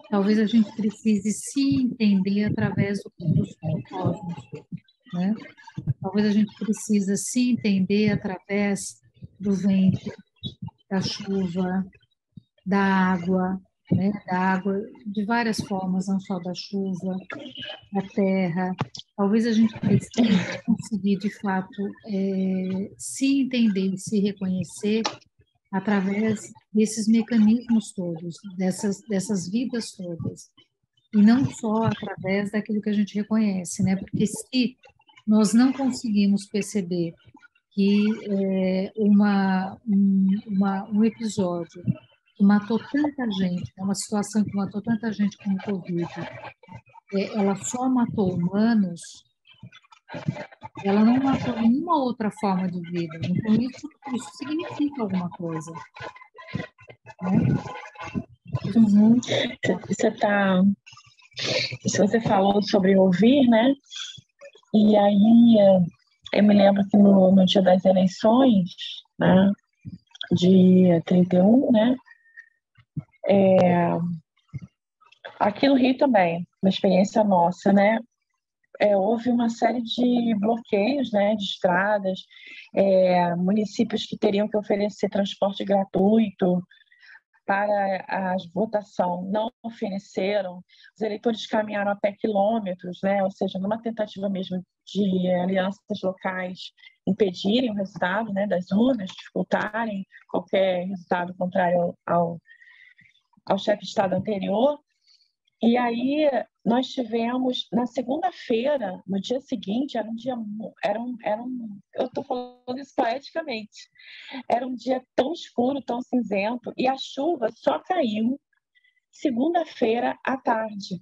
Talvez a gente precise se entender através do cosmos, né? Talvez a gente precise se entender através do vento, da chuva, da água, né? Da água de várias formas, não só da chuva, da terra. Talvez a gente precise conseguir, de fato, se entender, se reconhecer através desses mecanismos todos, dessas vidas todas, e não só através daquilo que a gente reconhece, né? Porque se nós não conseguimos perceber que um episódio que matou tanta gente, é uma situação que matou tanta gente como o Covid, ela só matou humanos, ela não matou nenhuma outra forma de vida. Então, isso significa alguma coisa, né? Uhum. Você falou sobre ouvir, né? E aí eu me lembro que no dia das eleições, né? Dia 31, né? Aqui no Rio também, uma experiência nossa, né? Houve uma série de bloqueios, né, de estradas, municípios que teriam que oferecer transporte gratuito para a votação não ofereceram, os eleitores caminharam a pé quilômetros, né, ou seja, numa tentativa mesmo de alianças locais impedirem o resultado, né, das urnas, dificultarem qualquer resultado contrário ao chefe de Estado anterior. E aí nós tivemos, na segunda-feira, no dia seguinte, eu estou falando isso poeticamente, era um dia tão escuro, tão cinzento, e a chuva só caiu segunda-feira à tarde.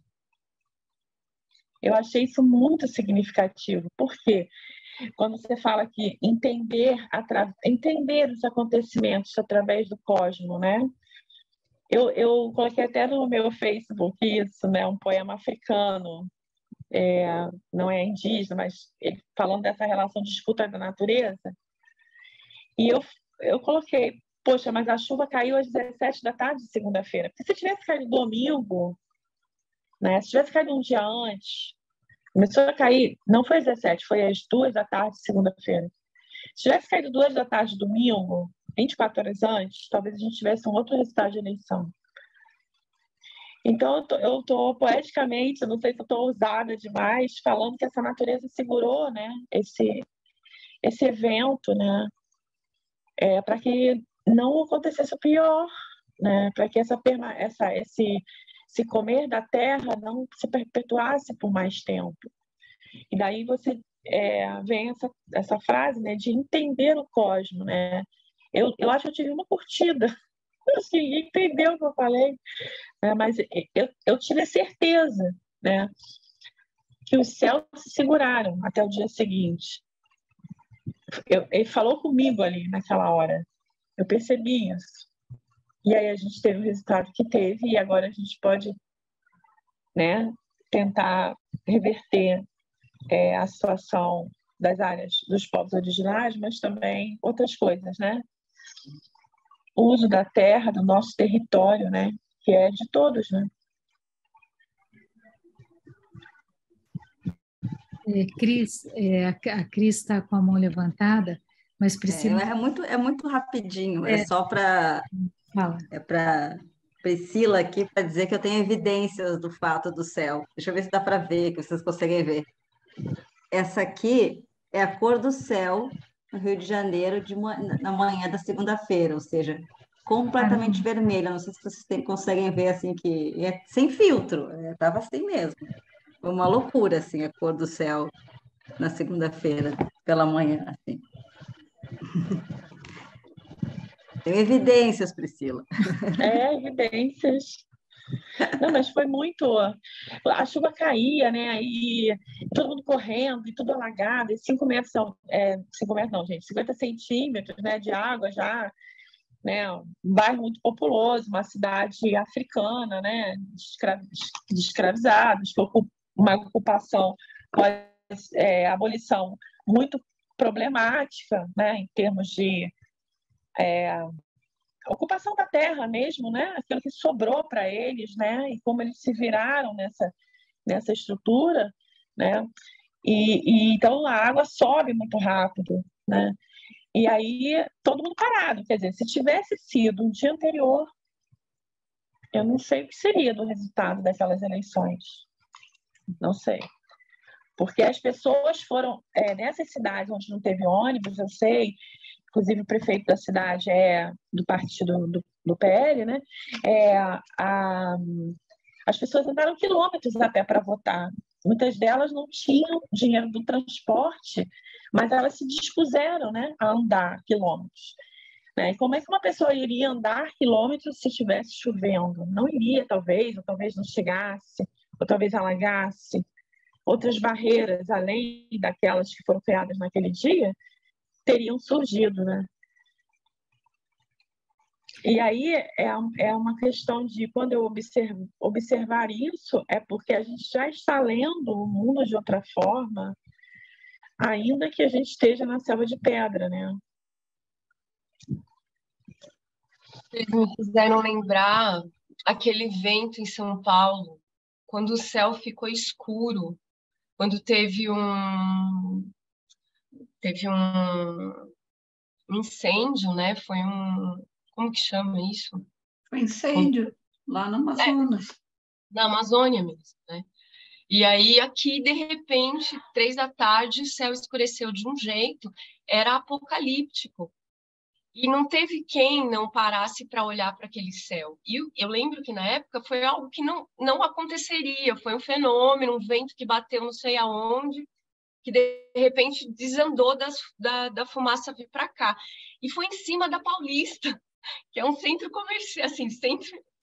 Eu achei isso muito significativo, porque quando você fala que entender os acontecimentos através do cosmos, né? Eu coloquei até no meu Facebook isso, né? Um poema africano, não é indígena, mas ele falando dessa relação de escuta da natureza. E eu coloquei, poxa, mas a chuva caiu às 17 da tarde de segunda-feira. Porque se tivesse caído domingo, né? Se tivesse caído um dia antes, começou a cair, não foi às 17, foi às 2 da tarde de segunda-feira. Se tivesse caído 2 da tarde domingo, 24 horas antes, talvez a gente tivesse um outro resultado de eleição. Então, eu tô poeticamente, não sei se eu estou ousada demais, falando que essa natureza segurou, né, esse evento, né, para que não acontecesse o pior, né, para que esse comer da terra não se perpetuasse por mais tempo. E daí você vem essa frase, né, de entender o cosmos, né? Eu acho que eu tive uma curtida. Acho que ninguém entendeu o que eu falei, né? Mas eu tive a certeza, né, que os céus se seguraram até o dia seguinte. Ele falou comigo ali naquela hora. Eu percebi isso. E aí a gente teve o resultado que teve e agora a gente pode, né, tentar reverter a situação das áreas dos povos originários, mas também outras coisas, né? O uso da terra, do nosso território, né? Que é de todos, né? Cris, a Cris está com a mão levantada, mas Priscila... É muito rapidinho, É. é só para Fala. Priscila aqui para dizer que eu tenho evidências do fato do céu. Deixa eu ver se dá para ver, que vocês conseguem ver. Essa aqui é a cor do céu no Rio de Janeiro na manhã da segunda-feira, ou seja, completamente vermelha. Não sei se vocês conseguem ver assim que é sem filtro, estava assim mesmo. Foi uma loucura assim a cor do céu na segunda-feira pela manhã, assim. Tem evidências, Priscila. Evidências. Não, mas foi muito. A chuva caía, né? E todo mundo correndo, e tudo alagado, e 5 metros, 5 metros não, gente, 50 centímetros, né, de água já, né? Um bairro muito populoso, uma cidade africana, né? De escravizados, uma ocupação abolição muito problemática, né? Em termos de ocupação da terra mesmo, né? Aquilo que sobrou para eles, né? E como eles se viraram nessa estrutura, né? E então a água sobe muito rápido, né? E aí todo mundo parado, quer dizer, se tivesse sido um dia anterior, eu não sei o que seria do resultado daquelas eleições, não sei, porque as pessoas foram nessas cidades onde não teve ônibus, eu sei. Inclusive o prefeito da cidade é do partido do PL, né? As pessoas andaram quilômetros a pé para votar. Muitas delas não tinham dinheiro do transporte, mas elas se dispuseram, né, a andar quilômetros. Né? E como é que uma pessoa iria andar quilômetros se estivesse chovendo? Não iria, talvez, ou talvez não chegasse, ou talvez alagasse. Outras barreiras, além daquelas que foram criadas naquele dia, teriam surgido, né? E aí é uma questão de, quando eu observar isso, é porque a gente já está lendo o mundo de outra forma, ainda que a gente esteja na selva de pedra, né? Vocês me fizeram lembrar aquele vento em São Paulo, quando o céu ficou escuro, quando teve um incêndio, né? Como que chama isso? Foi incêndio lá no Amazonas. Na Amazônia mesmo, né? E aí aqui, de repente, 3 da tarde, o céu escureceu de um jeito, era apocalíptico. E não teve quem não parasse para olhar para aquele céu. E eu lembro que na época foi algo que não aconteceria, foi um fenômeno, um vento que bateu não sei aonde, que de repente desandou da fumaça vir para cá. E foi em cima da Paulista, que é um centro comercial, assim,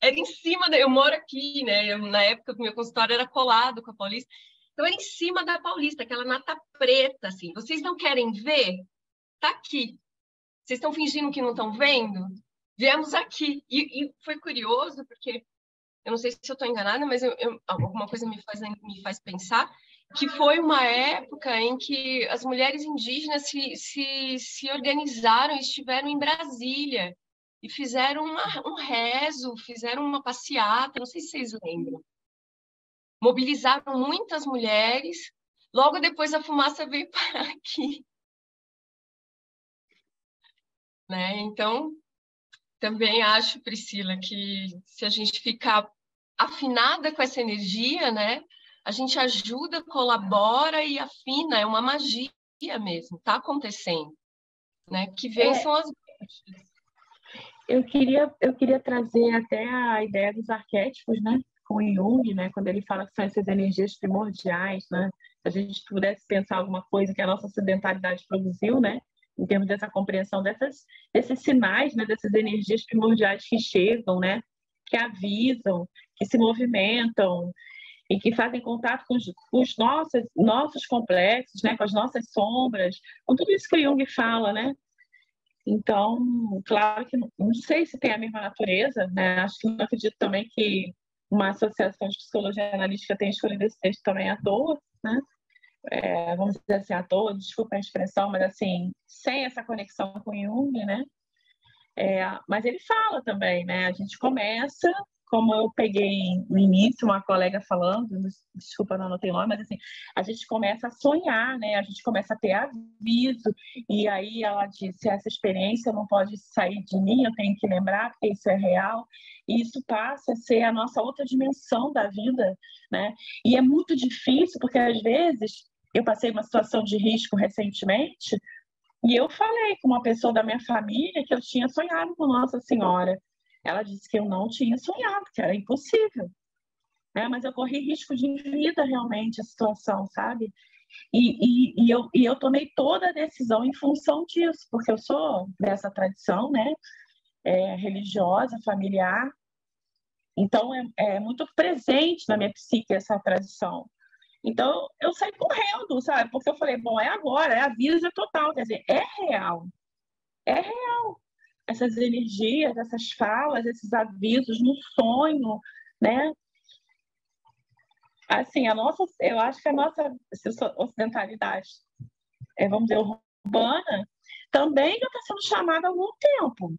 era em cima eu moro aqui, né? Na época o meu consultório era colado com a Paulista. Então era em cima da Paulista, aquela mata preta, assim. Vocês não querem ver? Tá aqui. Vocês estão fingindo que não estão vendo? Viemos aqui. E foi curioso, porque eu não sei se eu estou enganada, mas alguma coisa me faz pensar que foi uma época em que as mulheres indígenas se organizaram e estiveram em Brasília. e fizeram um rezo, fizeram uma passeata, não sei se vocês lembram. Mobilizaram muitas mulheres, logo depois a fumaça veio parar aqui. Né? Então, também acho, Priscila, que se a gente ficar afinada com essa energia, né, a gente ajuda, colabora e afina, é uma magia mesmo, está acontecendo. Né? Que vençam as bruxas. Eu queria trazer até a ideia dos arquétipos, né? Com Jung, né? Quando ele fala que são essas energias primordiais, né? Se a gente pudesse pensar alguma coisa que a nossa ocidentalidade produziu, né? Em termos dessa compreensão desses sinais, né? Dessas energias primordiais que chegam, né? Que avisam, que se movimentam e que fazem contato com os nossos complexos, né? Com as nossas sombras, com tudo isso que Jung fala, né? Então, claro que não sei se tem a mesma natureza, né? Acho que não acredito também que uma associação de psicologia analítica tenha escolhido esse texto também à toa, né? Vamos dizer assim, à toa, desculpa a expressão, mas assim, sem essa conexão com Jung, né? Mas ele fala também, né? A gente começa, como eu peguei no início uma colega falando, desculpa, não anotei o nome, mas assim, a gente começa a sonhar, né? A gente começa a ter aviso, e aí ela disse, essa experiência não pode sair de mim, eu tenho que lembrar, porque isso é real, e isso passa a ser a nossa outra dimensão da vida, né? E é muito difícil, porque às vezes eu passei uma situação de risco recentemente, e eu falei com uma pessoa da minha família que eu tinha sonhado com Nossa Senhora. Ela disse que eu não tinha sonhado, que era impossível. Né? Mas eu corri risco de vida realmente a situação, sabe? E eu tomei toda a decisão em função disso, porque eu sou dessa tradição, né? Religiosa, familiar. Então, é muito presente na minha psique essa tradição. Então, eu saí correndo, sabe? Porque eu falei, bom, é agora, é aviso, é total. Quer dizer, é real. É real. Essas energias, essas falas, esses avisos no sonho, né? Assim, eu acho que a nossa ocidentalidade, vamos dizer, urbana, também já está sendo chamada há algum tempo.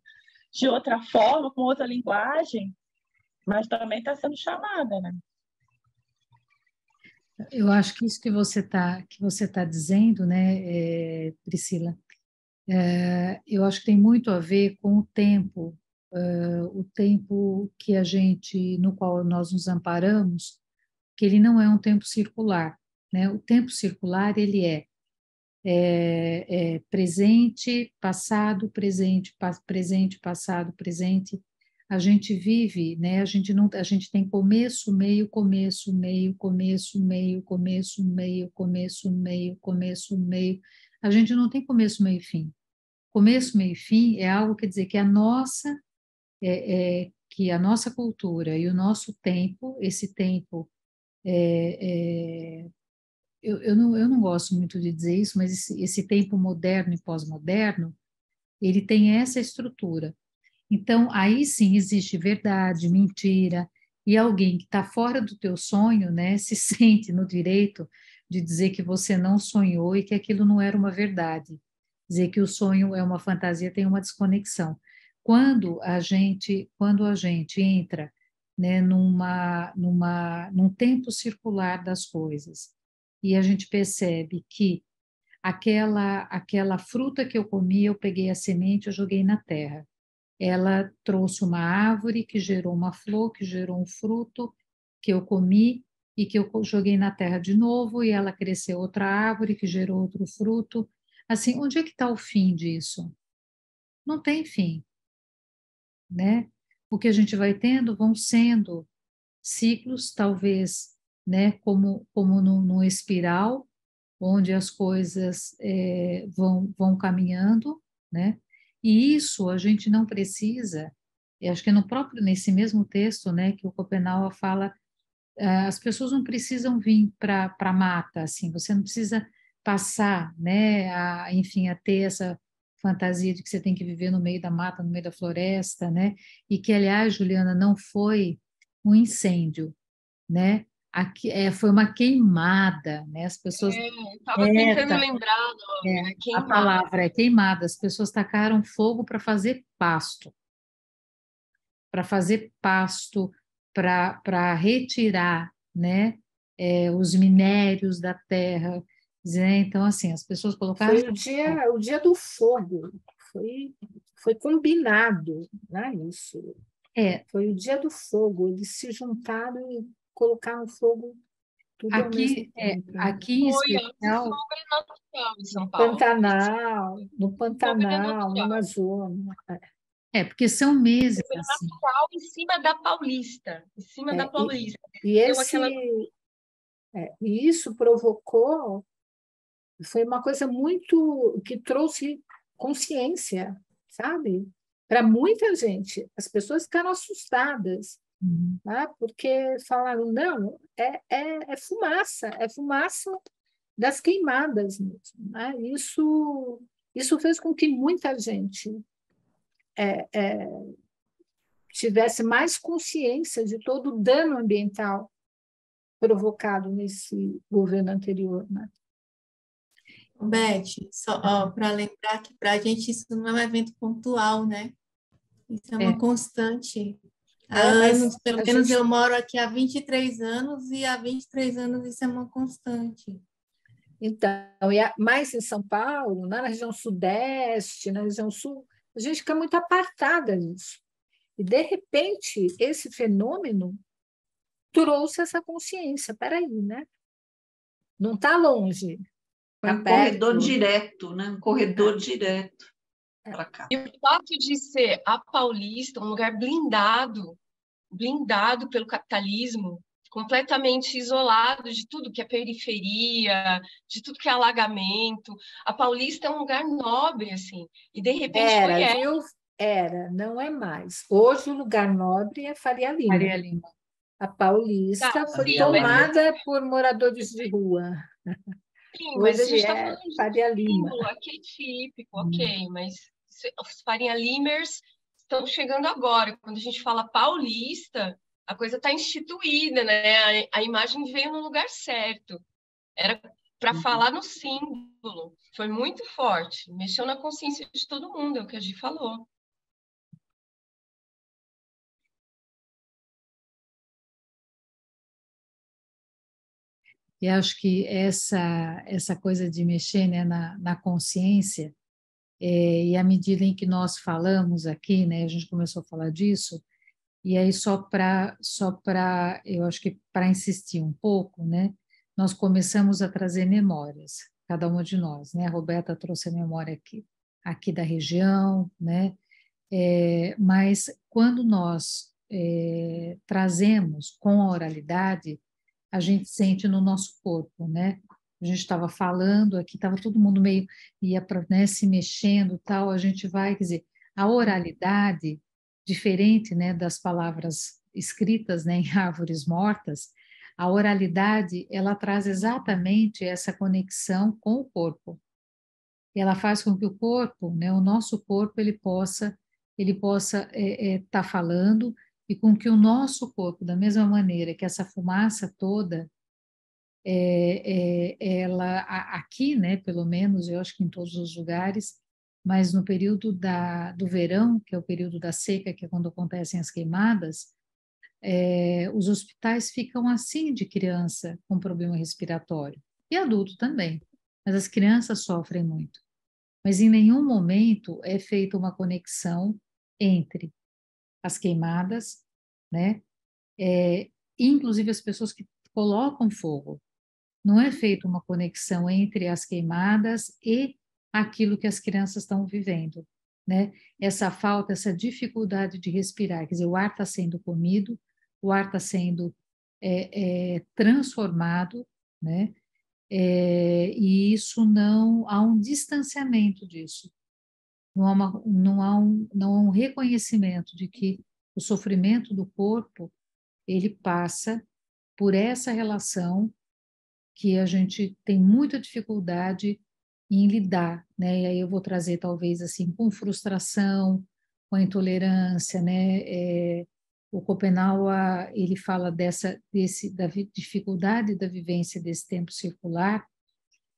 De outra forma, com outra linguagem, mas também está sendo chamada, né? Eu acho que isso que você tá dizendo, né, Priscila, eu acho que tem muito a ver com o tempo que no qual nós nos amparamos, que ele não é um tempo circular, né? O tempo circular ele é presente, passado, presente, presente, passado, presente. A gente vive, né? A gente não, a gente tem começo, meio, começo, meio, começo, meio, começo, meio, começo, meio, começo, meio. A gente não tem começo, meio e fim. Começo, meio e fim é algo, quer dizer, que a nossa cultura e o nosso tempo, esse tempo, eu não gosto muito de dizer isso, mas esse tempo moderno e pós-moderno, ele tem essa estrutura. Então, aí sim existe verdade, mentira, e alguém que está fora do teu sonho, né, se sente no direito de dizer que você não sonhou e que aquilo não era uma verdade. Dizer que o sonho é uma fantasia, tem uma desconexão. Quando a gente entra, né, num tempo circular das coisas, e a gente percebe que aquela fruta que eu comi, eu peguei a semente, eu joguei na terra. Ela trouxe uma árvore que gerou uma flor, que gerou um fruto que eu comi e que eu joguei na terra de novo, e ela cresceu outra árvore que gerou outro fruto. Assim, onde é que está o fim disso? Não tem fim, né? O que a gente vai tendo vão sendo ciclos, talvez, né, como num espiral, onde as coisas vão caminhando, né? E isso a gente não precisa, eu acho que nesse mesmo texto, né, que o Schopenhauer fala, as pessoas não precisam vir para a mata, assim, você não precisa passar, né, enfim, a ter essa fantasia de que você tem que viver no meio da mata, no meio da floresta, né? E que, aliás, Juliana, não foi um incêndio, né? Aqui, foi uma queimada, né? As pessoas Estava tentando lembrar o nome, a queimada. palavra é queimada. As pessoas tacaram fogo para fazer pasto, para fazer pasto, para retirar, né, os minérios da terra. Né? Então, assim, as pessoas colocaram... Foi o dia do fogo, foi combinado, né, isso. Foi o dia do fogo, eles se juntaram e colocaram fogo tudo ao mesmo tempo. Aqui em Foi especial... sobrenatural em São No Paulo. Pantanal, no Amazonas. porque são meses assim. Sobrenatural em cima da Paulista. Em cima da Paulista. E isso provocou, foi uma coisa muito que trouxe consciência, sabe? Para muita gente. As pessoas ficaram assustadas, né? Porque falaram, não, é fumaça das queimadas mesmo, né? Isso fez com que muita gente tivesse mais consciência de todo o dano ambiental provocado nesse governo anterior, né? Beth, só para lembrar que para a gente isso não é um evento pontual, né? Isso é uma constante. Há anos, pelo menos eu moro aqui há 23 anos e há 23 anos isso é uma constante. Então, mais em São Paulo, na região sudeste, na região sul, a gente fica muito apartada disso. E, de repente, esse fenômeno trouxe essa consciência. Espera aí, né? Não está longe. Tá um corredor direto, né? Um corredor direto para cá. E o fato de ser a Paulista, um lugar blindado pelo capitalismo, completamente isolado de tudo que é periferia, de tudo que é alagamento. A Paulista é um lugar nobre, assim, e de repente não é mais. Hoje o lugar nobre é Faria Lima. A Paulista foi tomada por moradores de rua. Sim, mas a gente está Hoje falando de Faria Lima. símbolo arquetípico, ok, mas os Faria Limers estão chegando agora. Quando a gente fala paulista, a coisa está instituída, né? A imagem veio no lugar certo. Era para falar no símbolo. Foi muito forte. Mexeu na consciência de todo mundo, é o que a Gi falou. E acho que essa coisa de mexer, né, na consciência, e à medida em que nós falamos aqui, né, a gente começou a falar disso, e aí só para, eu acho que para insistir um pouco, né, nós começamos a trazer memórias, cada uma de nós, né, a Roberta trouxe a memória aqui da região, né, mas quando nós trazemos com a oralidade, a gente sente no nosso corpo, né? A gente estava falando aqui, estava todo mundo meio né, se mexendo, tal. A gente vai, quer dizer, a oralidade, diferente, né, das palavras escritas, né, em árvores mortas, a oralidade ela traz exatamente essa conexão com o corpo. E ela faz com que o corpo, né, o nosso corpo, ele possa estar falando, e com que o nosso corpo, da mesma maneira que essa fumaça toda, ela aqui, né, pelo menos, eu acho que em todos os lugares, mas no período do verão, que é o período da seca, que é quando acontecem as queimadas, os hospitais ficam assim de criança com problema respiratório, e adulto também, mas as crianças sofrem muito. Mas em nenhum momento é feita uma conexão entre as queimadas, né? Inclusive as pessoas que colocam fogo. Não é feita uma conexão entre as queimadas e aquilo que as crianças estão vivendo, né? Essa falta, essa dificuldade de respirar, quer dizer, o ar está sendo comido, o ar está sendo transformado, né? E isso não há um distanciamento disso. Não há um reconhecimento de que o sofrimento do corpo ele passa por essa relação que a gente tem muita dificuldade em lidar, né? E aí eu vou trazer talvez assim com frustração, com a intolerância, né? O Schopenhauer ele fala da dificuldade da vivência desse tempo circular.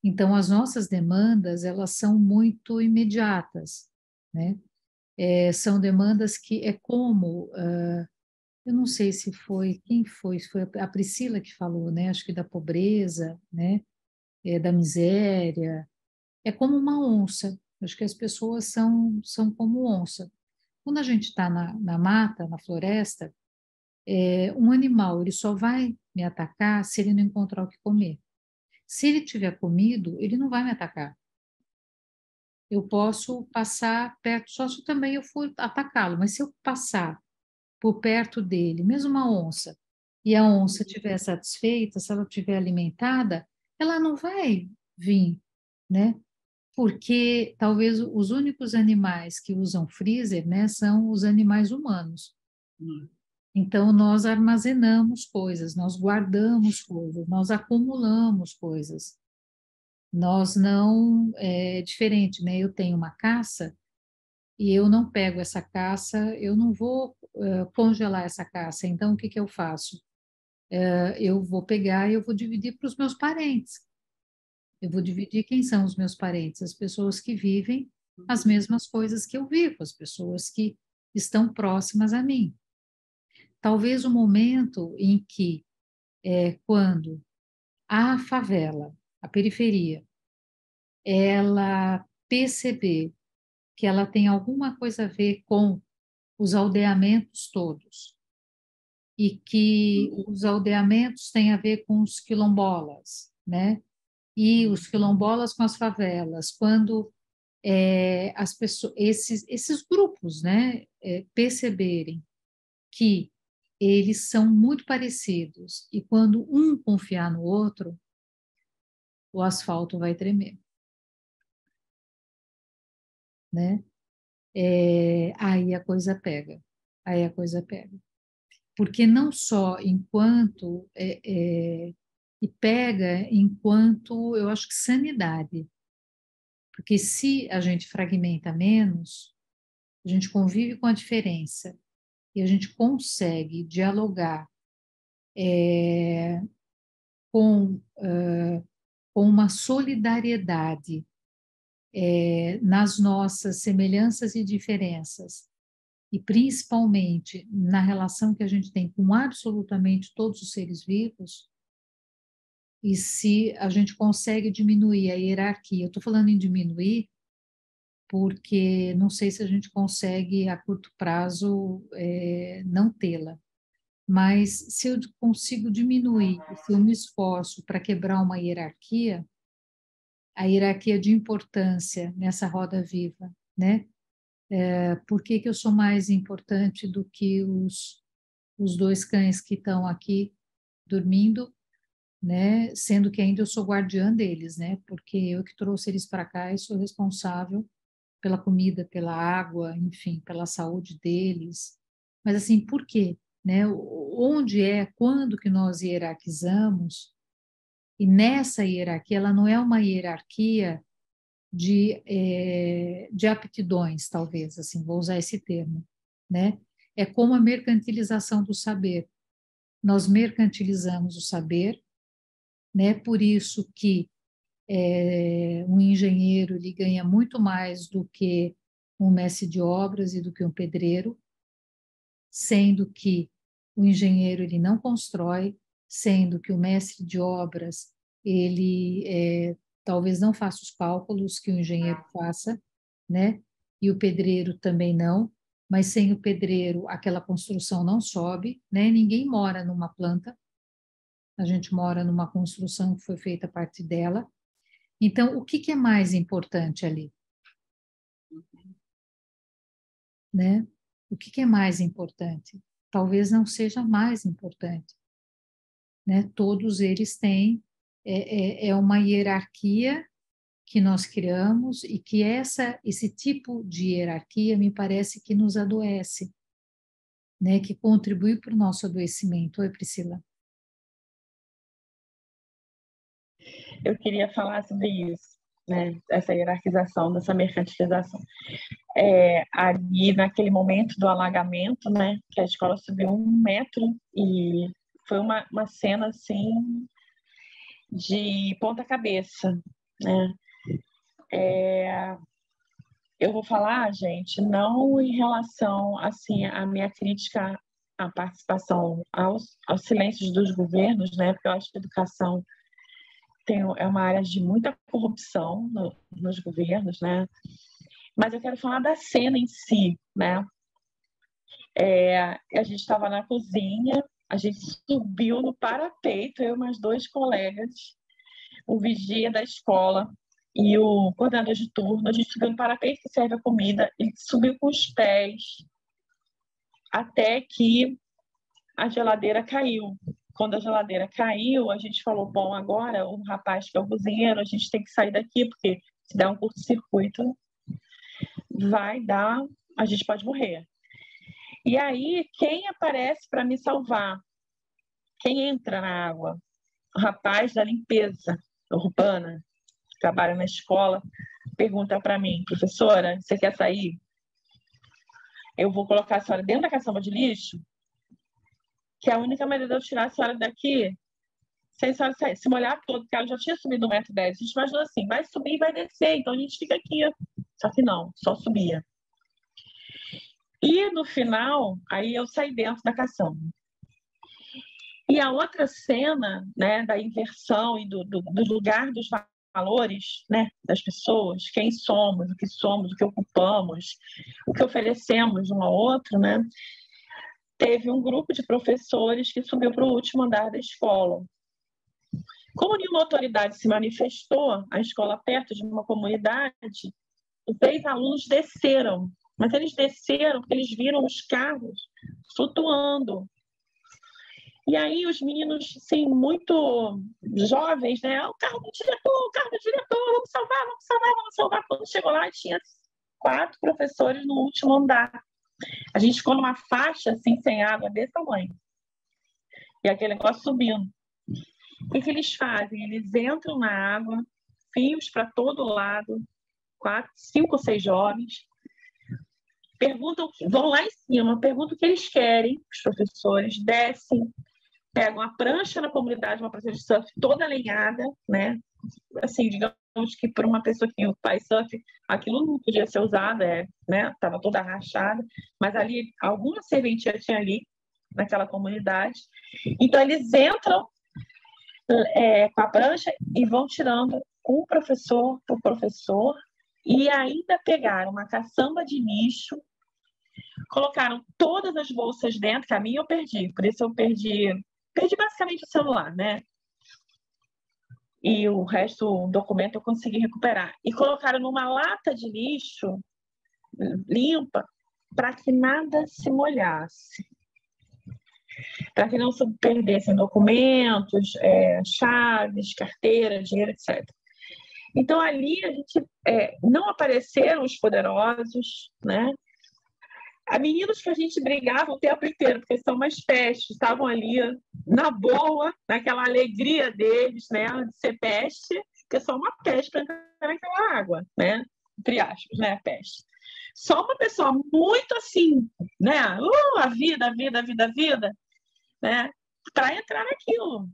Então, as nossas demandas, elas são muito imediatas, né? São demandas que é como, eu não sei se foi, quem foi, se foi a Priscila que falou, né? Acho que da pobreza, né? Da miséria, é como uma onça. Acho que as pessoas são como onça. Quando a gente está na mata, na floresta, um animal ele só vai me atacar se ele não encontrar o que comer. Se ele tiver comido, ele não vai me atacar. Eu posso passar perto, só se também eu for atacá-lo, mas se eu passar por perto dele, mesmo uma onça, e a onça estiver satisfeita, se ela estiver alimentada, ela não vai vir, né? Porque talvez os únicos animais que usam freezer, né, são os animais humanos. Então, nós armazenamos coisas, nós guardamos coisas, nós acumulamos coisas. Nós não, é diferente, né? Eu tenho uma caça e eu não pego essa caça, eu não vou congelar essa caça. Então, o que que eu faço? Eu vou pegar e eu vou dividir para os meus parentes. Eu vou dividir quem são os meus parentes, as pessoas que vivem as mesmas coisas que eu vivo, as pessoas que estão próximas a mim. Talvez o momento em que, quando a favela, a periferia, ela perceber que ela tem alguma coisa a ver com os aldeamentos todos, e que os aldeamentos têm a ver com os quilombolas, né? E os quilombolas com as favelas, quando as pessoas, esses grupos, né, perceberem que eles são muito parecidos e quando um confiar no outro, o asfalto vai tremer, né? Aí a coisa pega, aí a coisa pega. Porque não só enquanto, e pega enquanto, eu acho que sanidade, porque se a gente fragmenta menos, a gente convive com a diferença e a gente consegue dialogar com, com uma solidariedade nas nossas semelhanças e diferenças, e principalmente na relação que a gente tem com absolutamente todos os seres vivos, e se a gente consegue diminuir a hierarquia. Eu estou falando em diminuir porque não sei se a gente consegue, a curto prazo, não tê-la. Mas se eu consigo diminuir, se eu me esforço para quebrar uma hierarquia, a hierarquia de importância nessa roda viva, né? Por que que eu sou mais importante do que os dois cães que estão aqui dormindo, né? Sendo que ainda eu sou guardiã deles, né? Porque eu que trouxe eles para cá e sou responsável pela comida, pela água, enfim, pela saúde deles. Mas assim, por quê? Né? Onde quando que nós hierarquizamos? E nessa hierarquia, ela não é uma hierarquia de aptidões, talvez, assim, vou usar esse termo, né? É como a mercantilização do saber. Nós mercantilizamos o saber, né? Por isso que um engenheiro ele ganha muito mais do que um mestre de obras e do que um pedreiro, sendo que o engenheiro ele não constrói, sendo que o mestre de obras ele talvez não faça os cálculos que o engenheiro faça, né? E o pedreiro também não, mas sem o pedreiro aquela construção não sobe, né? Ninguém mora numa planta, a gente mora numa construção que foi feita a partir dela. Então, o que que é mais importante ali? Né? O que que é mais importante? Talvez não seja mais importante, né? Todos eles têm uma hierarquia que nós criamos e que esse tipo de hierarquia me parece que nos adoece, né? Que contribui para o nosso adoecimento. Oi, Priscila. Eu queria falar sobre isso, né? Essa hierarquização, dessa mercantilização. Ali naquele momento do alagamento, né? Que a escola subiu 1 metro e foi uma cena assim de ponta cabeça, né? eu vou falar, gente, não em relação assim à minha crítica à participação aos silêncios dos governos, né? Porque eu acho que a educação é uma área de muita corrupção nos governos, né? Mas eu quero falar da cena em si, né? A gente estava na cozinha, a gente subiu no parapeito, eu e mais 2 colegas, o vigia da escola e o coordenador de turno. A gente subiu no parapeito que serve a comida, ele subiu com os pés até que a geladeira caiu. Quando a geladeira caiu, a gente falou, bom, agora o rapaz que é o cozinheiro, a gente tem que sair daqui, porque se der um curto-circuito, a gente pode morrer. E aí, quem aparece para me salvar? Quem entra na água? O rapaz da limpeza urbana, que trabalha na escola, pergunta para mim, professora, você quer sair? Eu vou colocar a senhora dentro da caçamba de lixo, que é a única maneira de eu tirar a senhora daqui sem a senhora sair, se molhar todo, porque ela já tinha subido 1,10 m. A gente imaginou assim, vai subir e vai descer, então a gente fica aqui. Só que não, só subia. E no final, aí eu saí dentro da caçamba. E a outra cena, né, da inversão e do lugar dos valores, né, das pessoas, quem somos, o que ocupamos, o que oferecemos um ao outro, né, teve um grupo de professores que subiu para o último andar da escola. Como nenhuma autoridade se manifestou, a escola perto de uma comunidade, os 3 alunos desceram, mas eles desceram porque eles viram os carros flutuando. E aí os meninos, assim, muito jovens, né? O carro do diretor, vamos salvar. Quando chegou lá, tinha 4 professores no último andar. A gente ficou numa faixa, assim, sem água, desse tamanho. E aquele negócio subindo. O que eles fazem? Eles entram na água, fios para todo lado, 4, 5 ou 6 jovens, vão lá em cima, perguntam o que eles querem, os professores, descem, pegam a prancha na comunidade, uma prancha de surf toda alinhada, né? Assim, digamos que por uma pessoa que faz surf, aquilo não podia ser usado, né? Estava toda rachada, mas ali, alguma serventia tinha ali, naquela comunidade. Então, eles entram com a prancha e vão tirando um professor por professor, e ainda pegaram uma caçamba de lixo, colocaram todas as bolsas dentro, que a minha eu perdi, por isso eu perdi basicamente o celular, né? E o resto, o documento, eu consegui recuperar. E colocaram numa lata de lixo limpa para que nada se molhasse. Para que não se perdessem documentos, chaves, carteira, dinheiro, etc. Então, ali, a gente não apareceram os poderosos, né? Há meninos que a gente brigava o tempo inteiro, porque são mais pestes, estavam ali na boa, naquela alegria deles, né, de ser peste, que é só uma peste para entrar naquela água, né, entre aspas, né, peste. Só uma pessoa muito assim, né, a vida, né, para entrar naquilo.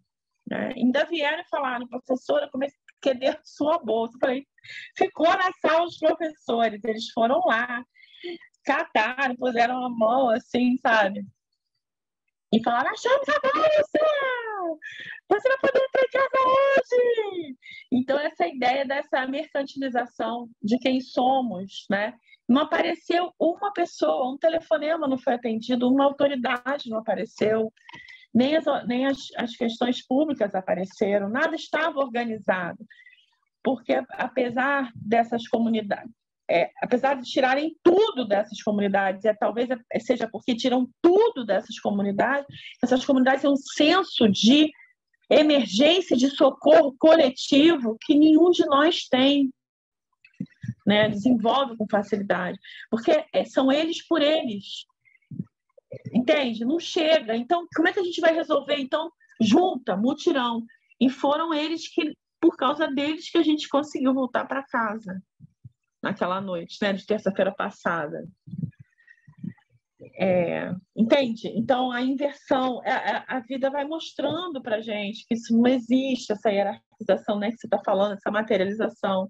Né? Ainda vieram e falaram, professora, como é que dentro de sua bolsa? Eu falei, ficou na sala os professores, eles foram lá, cataram, puseram a mão assim, sabe? E falaram, achamos a bolsa! Você vai poder entrar em casa hoje! Então, essa ideia dessa mercantilização de quem somos, né? Não apareceu uma pessoa, um telefonema não foi atendido, uma autoridade não apareceu, nem as questões públicas apareceram, nada estava organizado. Porque, apesar dessas comunidades, apesar de tirarem tudo dessas comunidades, talvez seja porque tiram tudo dessas comunidades, essas comunidades têm um senso de emergência, de socorro coletivo que nenhum de nós tem, né? Desenvolve com facilidade, porque são eles por eles, entende? Não chega. Então, como é que a gente vai resolver? Então, junta, mutirão. E foram eles que, por causa deles, que a gente conseguiu voltar para casa naquela noite, né, de terça-feira passada. Entende? Então, a inversão, a vida vai mostrando para a gente que isso não existe, essa hierarquização, né, que você está falando, essa materialização.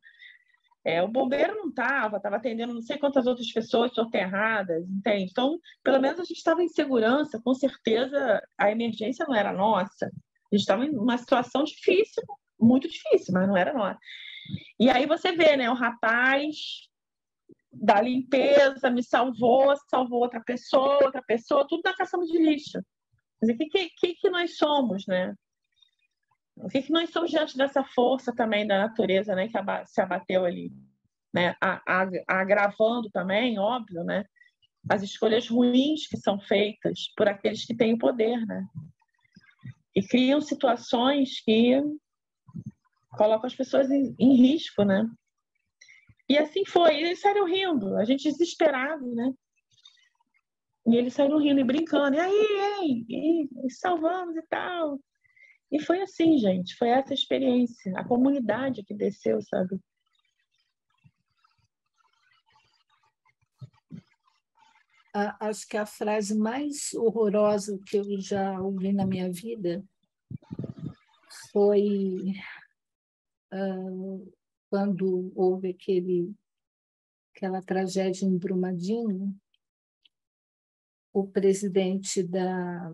O bombeiro não estava atendendo não sei quantas outras pessoas soterradas, entende? Então, pelo menos a gente estava em segurança, com certeza a emergência não era nossa. A gente estava em uma situação difícil, muito difícil, mas não era nossa. E aí você vê, né, o rapaz da limpeza me salvou outra pessoa, tudo na caçamba de lixo. Mas o que nós somos, né? O que nós somos diante dessa força também da natureza, né, que se abateu ali, né? Agravando também, óbvio, né, as escolhas ruins que são feitas por aqueles que têm o poder, né? E criam situações que colocam as pessoas em risco, né? E assim foi. E eles saíram rindo, a gente desesperado, né? E eles saíram rindo e brincando. E aí, e salvamos e tal. E foi assim, gente. Foi essa experiência. A comunidade que desceu, sabe? Acho que a frase mais horrorosa que eu já ouvi na minha vida foi quando houve aquela tragédia em Brumadinho, o presidente da...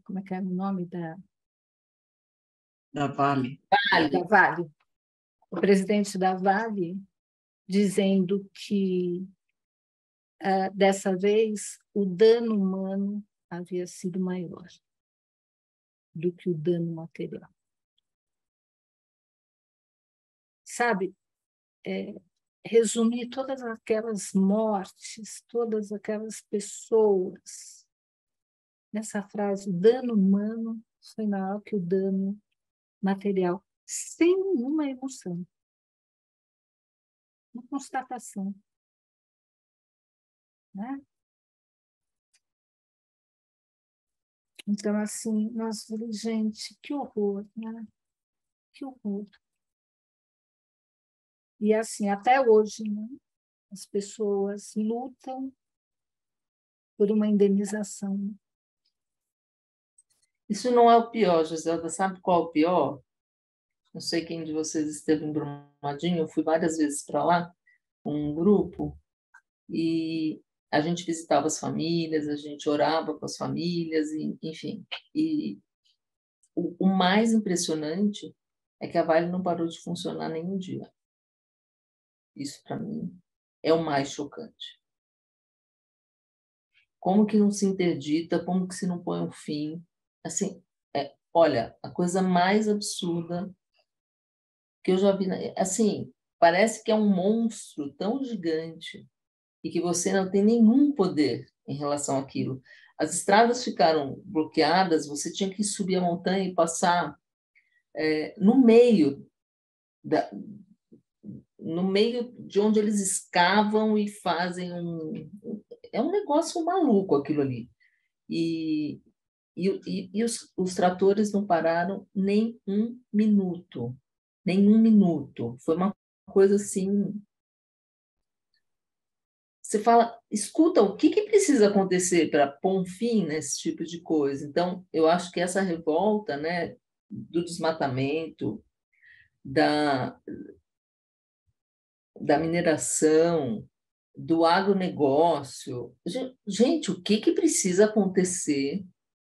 Como é que era o nome da... Da Vale. Da Vale. O presidente da Vale dizendo que, dessa vez, o dano humano havia sido maior do que o dano material. Sabe, resumir todas aquelas mortes, todas aquelas pessoas, nessa frase, o dano humano foi maior que o dano material, sem nenhuma emoção, uma constatação, né? Então, assim, nós falamos, gente, que horror, né? Que horror. E, assim, até hoje, né, as pessoas lutam por uma indenização. Isso não é o pior, Giselda. Sabe qual é o pior? Não sei quem de vocês esteve em Brumadinho, eu fui várias vezes para lá com um grupo e a gente visitava as famílias, a gente orava com as famílias, enfim. E o mais impressionante é que a Vale não parou de funcionar nenhum dia. Isso, para mim, é o mais chocante. Como que não se interdita, como que se não põe um fim? Assim, olha, a coisa mais absurda que eu já vi, assim, parece que é um monstro tão gigante e que você não tem nenhum poder em relação àquilo. As estradas ficaram bloqueadas, você tinha que subir a montanha e passar no meio no meio de onde eles escavam e fazem é um negócio maluco aquilo ali. E os tratores não pararam nem um minuto. Nem um minuto. Foi uma coisa assim. Você fala, escuta, o que precisa acontecer para pôr um fim nesse tipo de coisa? Então, eu acho que essa revolta, né, do desmatamento, da mineração, do agronegócio. Gente, o que precisa acontecer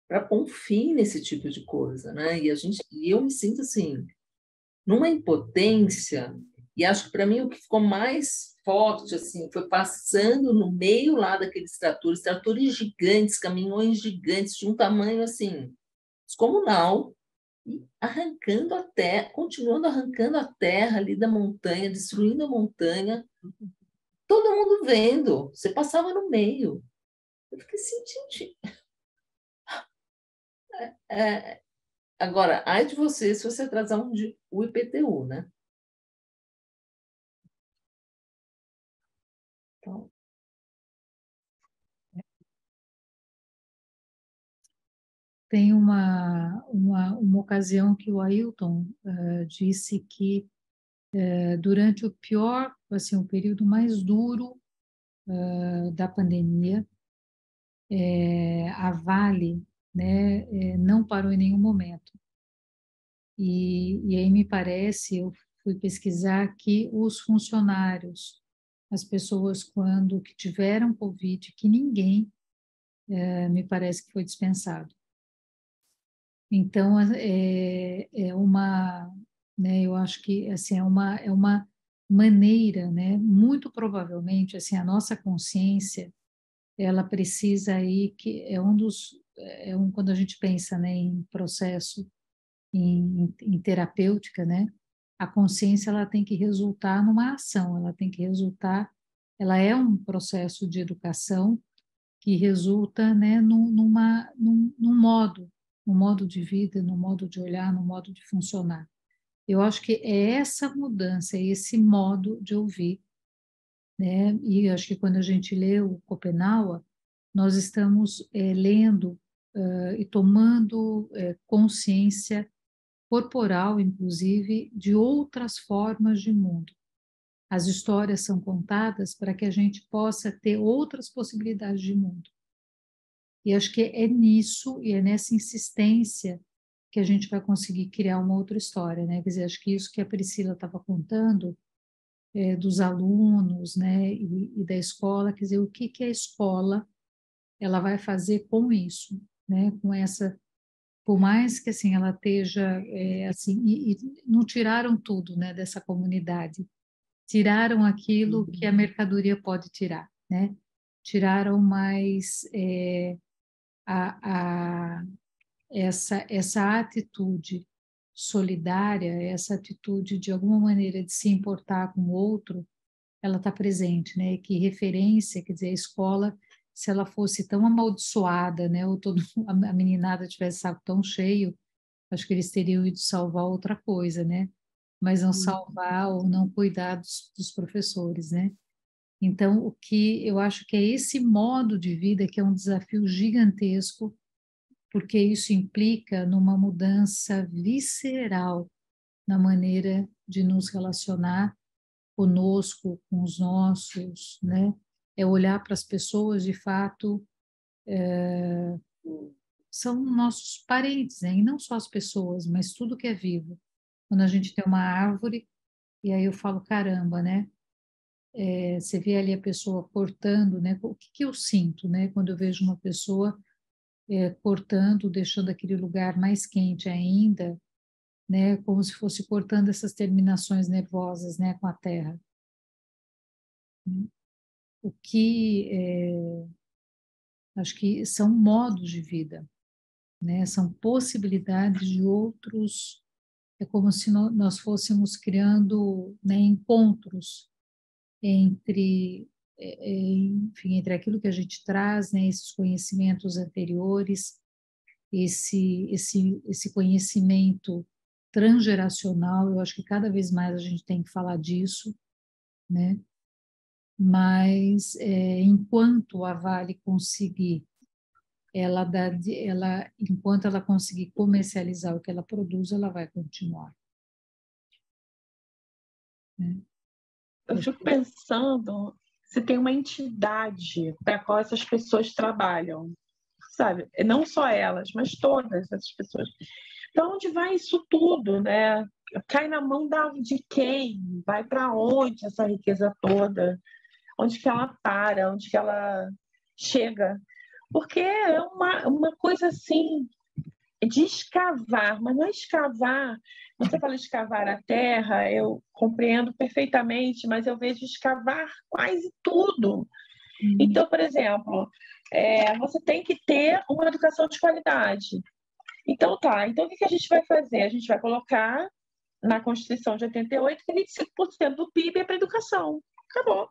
para pôr um fim nesse tipo de coisa, né? E eu me sinto assim, numa impotência, e acho que para mim o que ficou mais forte assim foi passando no meio lá daqueles tratores gigantes, caminhões gigantes de um tamanho assim descomunal, e arrancando a terra, continuando arrancando a terra ali da montanha, destruindo a montanha, todo mundo vendo, você passava no meio. Eu fiquei assim, gente. Agora, ai de você se você atrasar o IPTU, né? Então, tem uma ocasião que o Ailton disse que durante o pior, assim, o período mais duro da pandemia, a Vale, né, não parou em nenhum momento. E aí me parece, eu fui pesquisar que os funcionários, as pessoas que tiveram Covid, que ninguém, me parece que foi dispensado. Então, é uma, né, eu acho que assim, é uma maneira, né, muito provavelmente, assim, a nossa consciência, ela precisa aí, que quando a gente pensa, né, em processo, em terapêutica, né, a consciência, ela tem que resultar numa ação, ela é um processo de educação que resulta, né, num modo de vida, num modo de olhar, num modo de funcionar. Eu acho que é essa mudança, é esse modo de ouvir, né? E eu acho que quando a gente lê o Schopenhauer, nós estamos lendo e tomando consciência corporal, inclusive, de outras formas de mundo. As histórias são contadas para que a gente possa ter outras possibilidades de mundo. E acho que é nisso e é nessa insistência que a gente vai conseguir criar uma outra história, né? Quer dizer, acho que isso que a Priscila estava contando, dos alunos, né, e da escola, quer dizer, o que a escola ela vai fazer com isso, né? Com essa, por mais que assim ela esteja assim, e não tiraram tudo, né, dessa comunidade, tiraram aquilo que a mercadoria pode tirar, né? Tiraram mais essa atitude solidária, essa atitude de alguma maneira de se importar com o outro, ela está presente, né? Que referência, quer dizer, a escola, se ela fosse tão amaldiçoada, né? Ou a meninada tivesse saco tão cheio, acho que eles teriam ido salvar outra coisa, né? Mas não salvar ou não cuidar dos professores, né? Então, o que eu acho que é esse modo de vida que é um desafio gigantesco, porque isso implica numa mudança visceral na maneira de nos relacionar conosco, com os nossos, né? É olhar para as pessoas, de fato, são nossos parentes, né? E não só as pessoas, mas tudo que é vivo. Quando a gente tem uma árvore, e aí eu falo, caramba, né? Você vê ali a pessoa cortando, né? O que eu sinto, né? Quando eu vejo uma pessoa cortando, deixando aquele lugar mais quente ainda, né? Como se fosse cortando essas terminações nervosas, né? Com a terra. O que acho que são modos de vida, né? São possibilidades de outros. É como se nós fôssemos criando, né, encontros entre, enfim, entre aquilo que a gente traz, né, esses conhecimentos anteriores, esse conhecimento transgeracional. Eu acho que cada vez mais a gente tem que falar disso, né? Mas enquanto a Vale conseguir, enquanto ela conseguir comercializar o que ela produz, ela vai continuar, né? Eu fico pensando se tem uma entidade para a qual essas pessoas trabalham, sabe? Não só elas, mas todas essas pessoas. Para onde vai isso tudo, né? Cai na mão de quem? Vai para onde essa riqueza toda? Onde que ela para? Onde que ela chega? Porque é uma coisa assim de escavar, mas não é escavar. Você fala escavar a terra, eu compreendo perfeitamente, mas eu vejo escavar quase tudo. Então, por exemplo, você tem que ter uma educação de qualidade. Então, então o que a gente vai fazer? A gente vai colocar na Constituição de 88 que 25% do PIB é para educação. Acabou.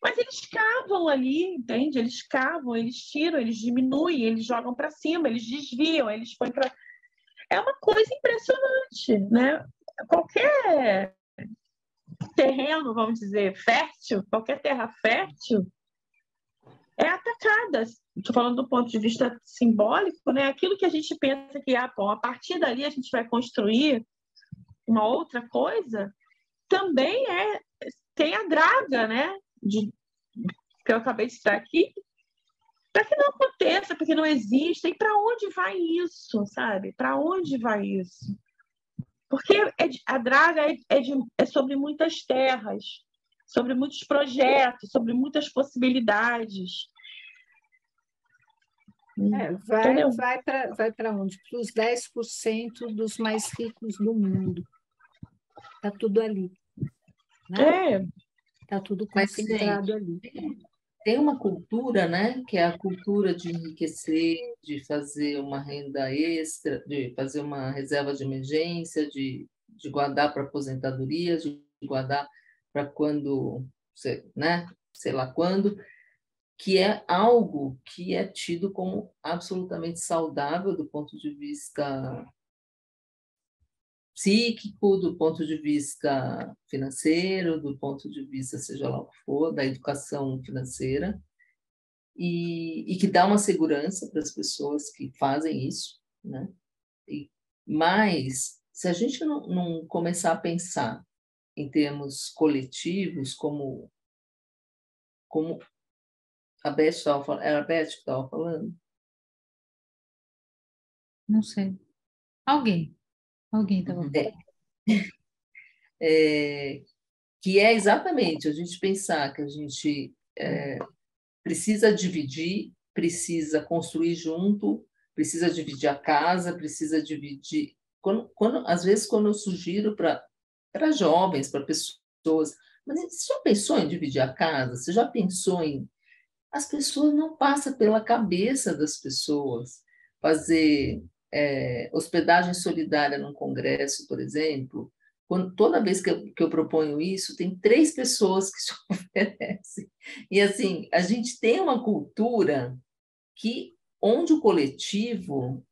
Mas eles cavam ali, entende? Eles cavam, eles tiram, eles diminuem, eles jogam para cima, eles desviam, eles põem para... É uma coisa impressionante, né? Qualquer terreno, vamos dizer, fértil, qualquer terra fértil é atacada. Estou falando do ponto de vista simbólico, né? Aquilo que a gente pensa que, bom, a partir dali a gente vai construir uma outra coisa, também tem a draga, né? Que eu acabei de citar aqui, para que não aconteça, porque não exista. E para onde vai isso, sabe? Para onde vai isso? Porque a Draga é sobre muitas terras, sobre muitos projetos, sobre muitas possibilidades. Vai para onde? Para os 10% dos mais ricos do mundo. Está tudo ali. Né? Está tudo concentrado ali. Tem uma cultura, né, que é a cultura de enriquecer, de fazer uma renda extra, de fazer uma reserva de emergência, de guardar para aposentadoria, de guardar para quando, né, sei lá quando, que é algo que é tido como absolutamente saudável do ponto de vista psíquico, do ponto de vista financeiro, do ponto de vista, seja lá o que for, da educação financeira, e que dá uma segurança para as pessoas que fazem isso, né? Mas, se a gente não começar a pensar em termos coletivos, como a Beth estava falando, era a Beth que estava falando? Não sei. Alguém estava falando. Que é exatamente a gente pensar que a gente precisa dividir, precisa construir junto, precisa dividir a casa, precisa dividir. Às vezes, quando eu sugiro para jovens, para pessoas, mas você já pensou em dividir a casa? Você já pensou em. As pessoas não passam pela cabeça das pessoas fazer hospedagem solidária num congresso, por exemplo. Toda vez que eu proponho isso, tem 3 pessoas que se oferecem. E, assim, a gente tem uma cultura onde o coletivo...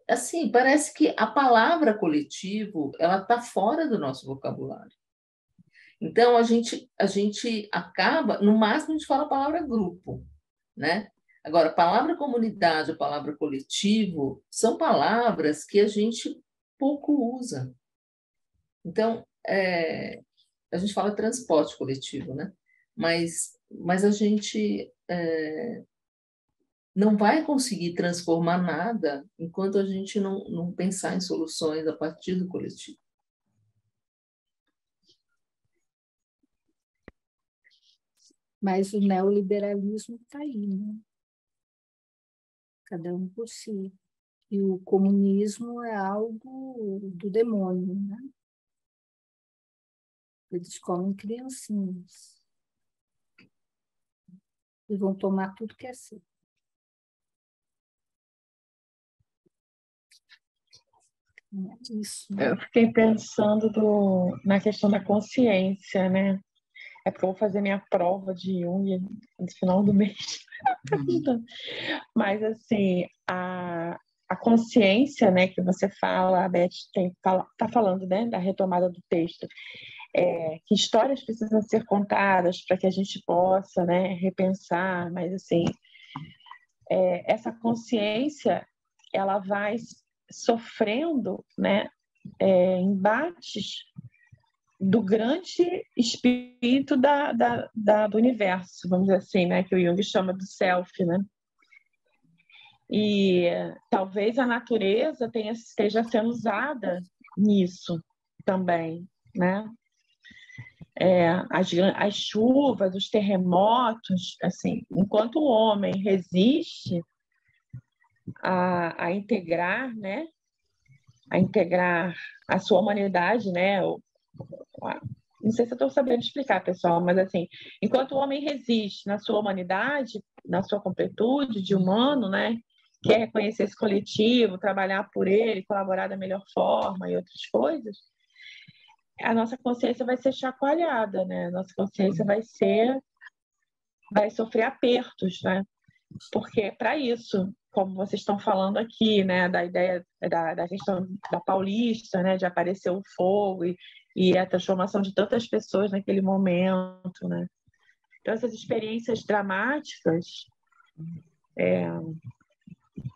Assim, parece que a palavra coletivo ela está fora do nosso vocabulário. Então, a gente acaba... No máximo, a gente fala a palavra grupo, né? Agora, a palavra comunidade, a palavra coletivo, são palavras que a gente pouco usa. Então, a gente fala transporte coletivo, né? Mas a gente não vai conseguir transformar nada enquanto a gente não pensar em soluções a partir do coletivo. Mas o neoliberalismo está aí, né? Cada um por si. E o comunismo é algo do demônio, né? Eles comem criancinhas. E vão tomar tudo que é seu. É isso, né? Eu fiquei pensando na questão da consciência, né? É porque eu vou fazer minha prova de unha no final do mês. Mas, assim, a consciência, né, que você fala, a Beth está falando, né, da retomada do texto, que histórias precisam ser contadas para que a gente possa, né, repensar, mas, assim, essa consciência, ela vai sofrendo, né, embates do grande espírito do universo, vamos dizer assim, né, que o Jung chama do self, né? E talvez a natureza esteja sendo usada nisso também, né? As chuvas, os terremotos, assim, enquanto o homem resiste a integrar, né? A integrar a sua humanidade, né? Não sei se eu estou sabendo explicar, pessoal, mas assim, enquanto o homem resiste na sua humanidade, na sua completude de humano, né? Quer reconhecer esse coletivo, trabalhar por ele, colaborar da melhor forma e outras coisas, a nossa consciência vai ser chacoalhada, né? A nossa consciência vai sofrer apertos, né? Porque para isso, como vocês estão falando aqui, né, da ideia da questão da Paulista, né, de aparecer o fogo e a transformação de tantas pessoas naquele momento, né? Então essas experiências dramáticas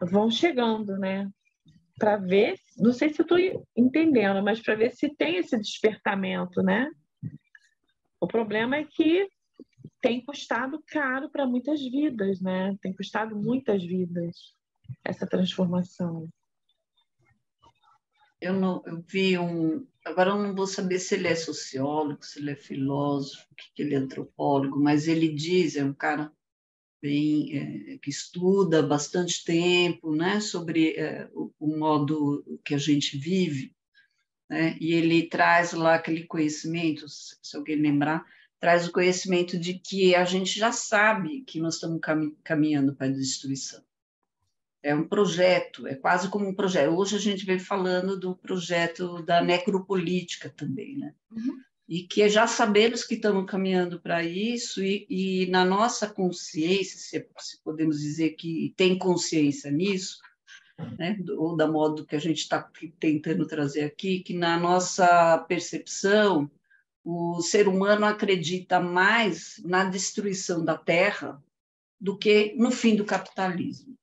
vão chegando, né? Para ver, não sei se eu estou entendendo, mas para ver se tem esse despertamento, né? O problema é que tem custado caro para muitas vidas, né? Tem custado muitas vidas essa transformação. eu vi agora eu não vou saber se ele é sociólogo, se ele é filósofo, que ele é antropólogo, mas ele diz, é um cara bem, que estuda bastante tempo, né, sobre o modo que a gente vive, né, e ele traz lá aquele conhecimento, se alguém lembrar, traz o conhecimento de que a gente já sabe que nós estamos caminhando para a destruição. É um projeto, é quase como um projeto. Hoje a gente vem falando do projeto da necropolítica também, né? Uhum. E que já sabemos que estamos caminhando para isso, e na nossa consciência, se podemos dizer que tem consciência nisso, né? Ou da modo que a gente está tentando trazer aqui, que na nossa percepção, o ser humano acredita mais na destruição da Terra do que no fim do capitalismo.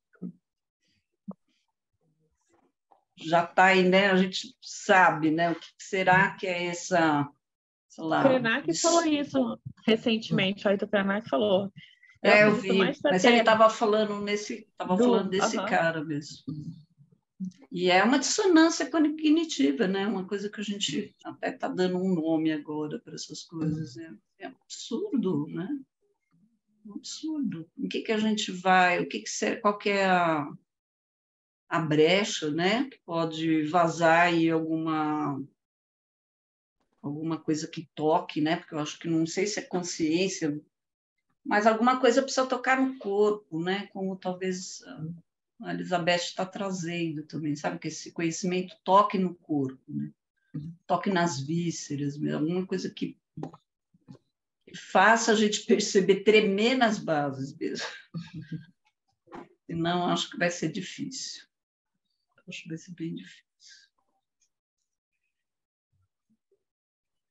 Já está aí, né? A gente sabe, né? O que será que é essa, sei lá... Krenak falou isso recentemente, aí o Krenak falou. Eu vi, mas ele estava falando desse Uhum. cara mesmo. E é uma dissonância cognitiva, né? Uma coisa que a gente até está dando um nome agora para essas coisas. É absurdo, né? Um absurdo. O que a gente vai... qual que é a brecha, né, que pode vazar aí alguma coisa que toque, né, porque eu acho que não sei se é consciência, mas alguma coisa precisa tocar no corpo, né, como talvez a Elizabeth está trazendo também, sabe, que esse conhecimento toque no corpo, né, toque nas vísceras, alguma coisa que faça a gente perceber, tremer nas bases mesmo. Senão, acho que vai ser difícil. Acho que vai ser bem difícil.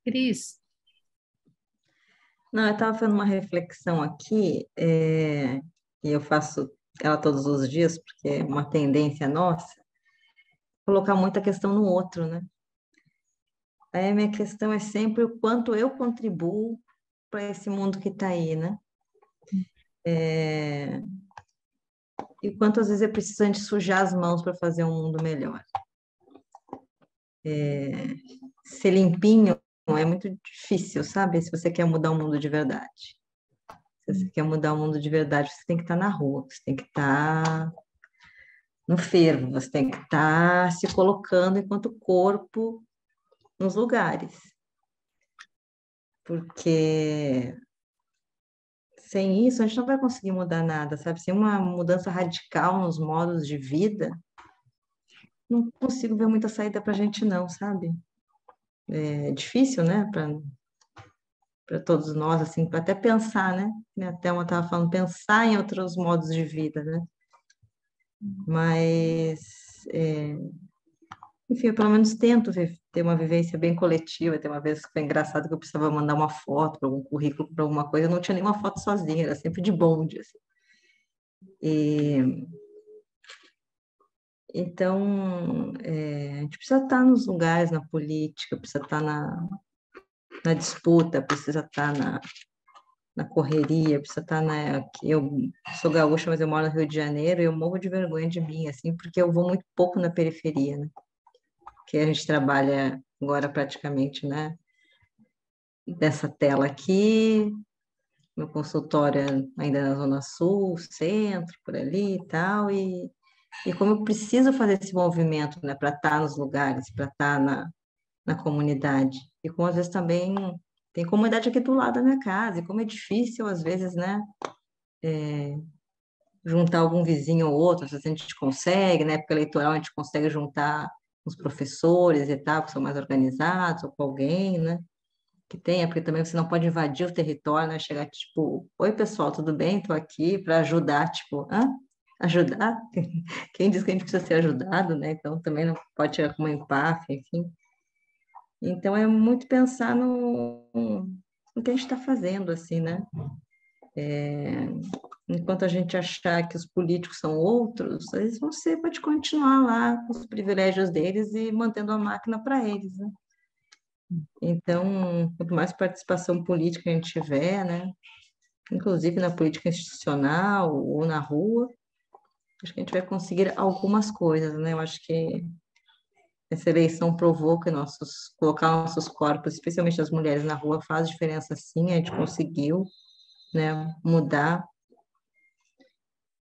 Cris? Não, eu estava fazendo uma reflexão aqui, e eu faço ela todos os dias, porque é uma tendência nossa, colocar muita questão no outro, né? Aí a minha questão é sempre o quanto eu contribuo para esse mundo que está aí, né? E quantas vezes é preciso a gente sujar as mãos para fazer um mundo melhor. Ser limpinho é muito difícil, sabe? Se você quer mudar o mundo de verdade. Se você quer mudar o mundo de verdade, você tem que estar na rua, você tem que estar no fervo, você tem que estar se colocando enquanto corpo nos lugares. Porque sem isso a gente não vai conseguir mudar nada, sabe? Sem uma mudança radical nos modos de vida, não consigo ver muita saída para a gente não, sabe? É difícil, né? Para todos nós, assim, para até pensar, né? A Thelma estava falando, pensar em outros modos de vida, né? Mas, enfim, eu pelo menos tento ter uma vivência bem coletiva. Tem uma vez que foi engraçado que eu precisava mandar uma foto para algum currículo, para alguma coisa, eu não tinha nenhuma foto sozinha, era sempre de bonde, assim. Então, a gente precisa estar nos lugares, na política, precisa estar na disputa, precisa estar na correria, precisa estar eu sou gaúcha, mas eu moro no Rio de Janeiro, e eu morro de vergonha de mim, assim, porque eu vou muito pouco na periferia, né? Que a gente trabalha agora praticamente, né? Dessa tela aqui, meu consultório ainda na Zona Sul, centro, por ali e tal, e como eu preciso fazer esse movimento, né, para estar nos lugares, para estar na comunidade. E como às vezes também tem comunidade aqui do lado da minha casa, e como é difícil, às vezes, né, juntar algum vizinho ou outro, às vezes a gente consegue, na época eleitoral a gente consegue juntar os professores e tal, que são mais organizados, ou com alguém, né, que tenha, porque também você não pode invadir o território, né, chegar tipo, oi pessoal, tudo bem? Estou aqui para ajudar, tipo, ajudar? Quem diz que a gente precisa ser ajudado, né? Então também não pode chegar como empáfia, enfim. Então é muito pensar no que a gente está fazendo, assim, né? Enquanto a gente achar que os políticos são outros, eles pode continuar lá com os privilégios deles e mantendo a máquina para eles, né? Então, quanto mais participação política a gente tiver, né? Inclusive na política institucional ou na rua, acho que a gente vai conseguir algumas coisas, né? Eu acho que essa eleição provou que colocar nossos corpos, especialmente as mulheres na rua, faz diferença sim, a gente conseguiu, né, mudar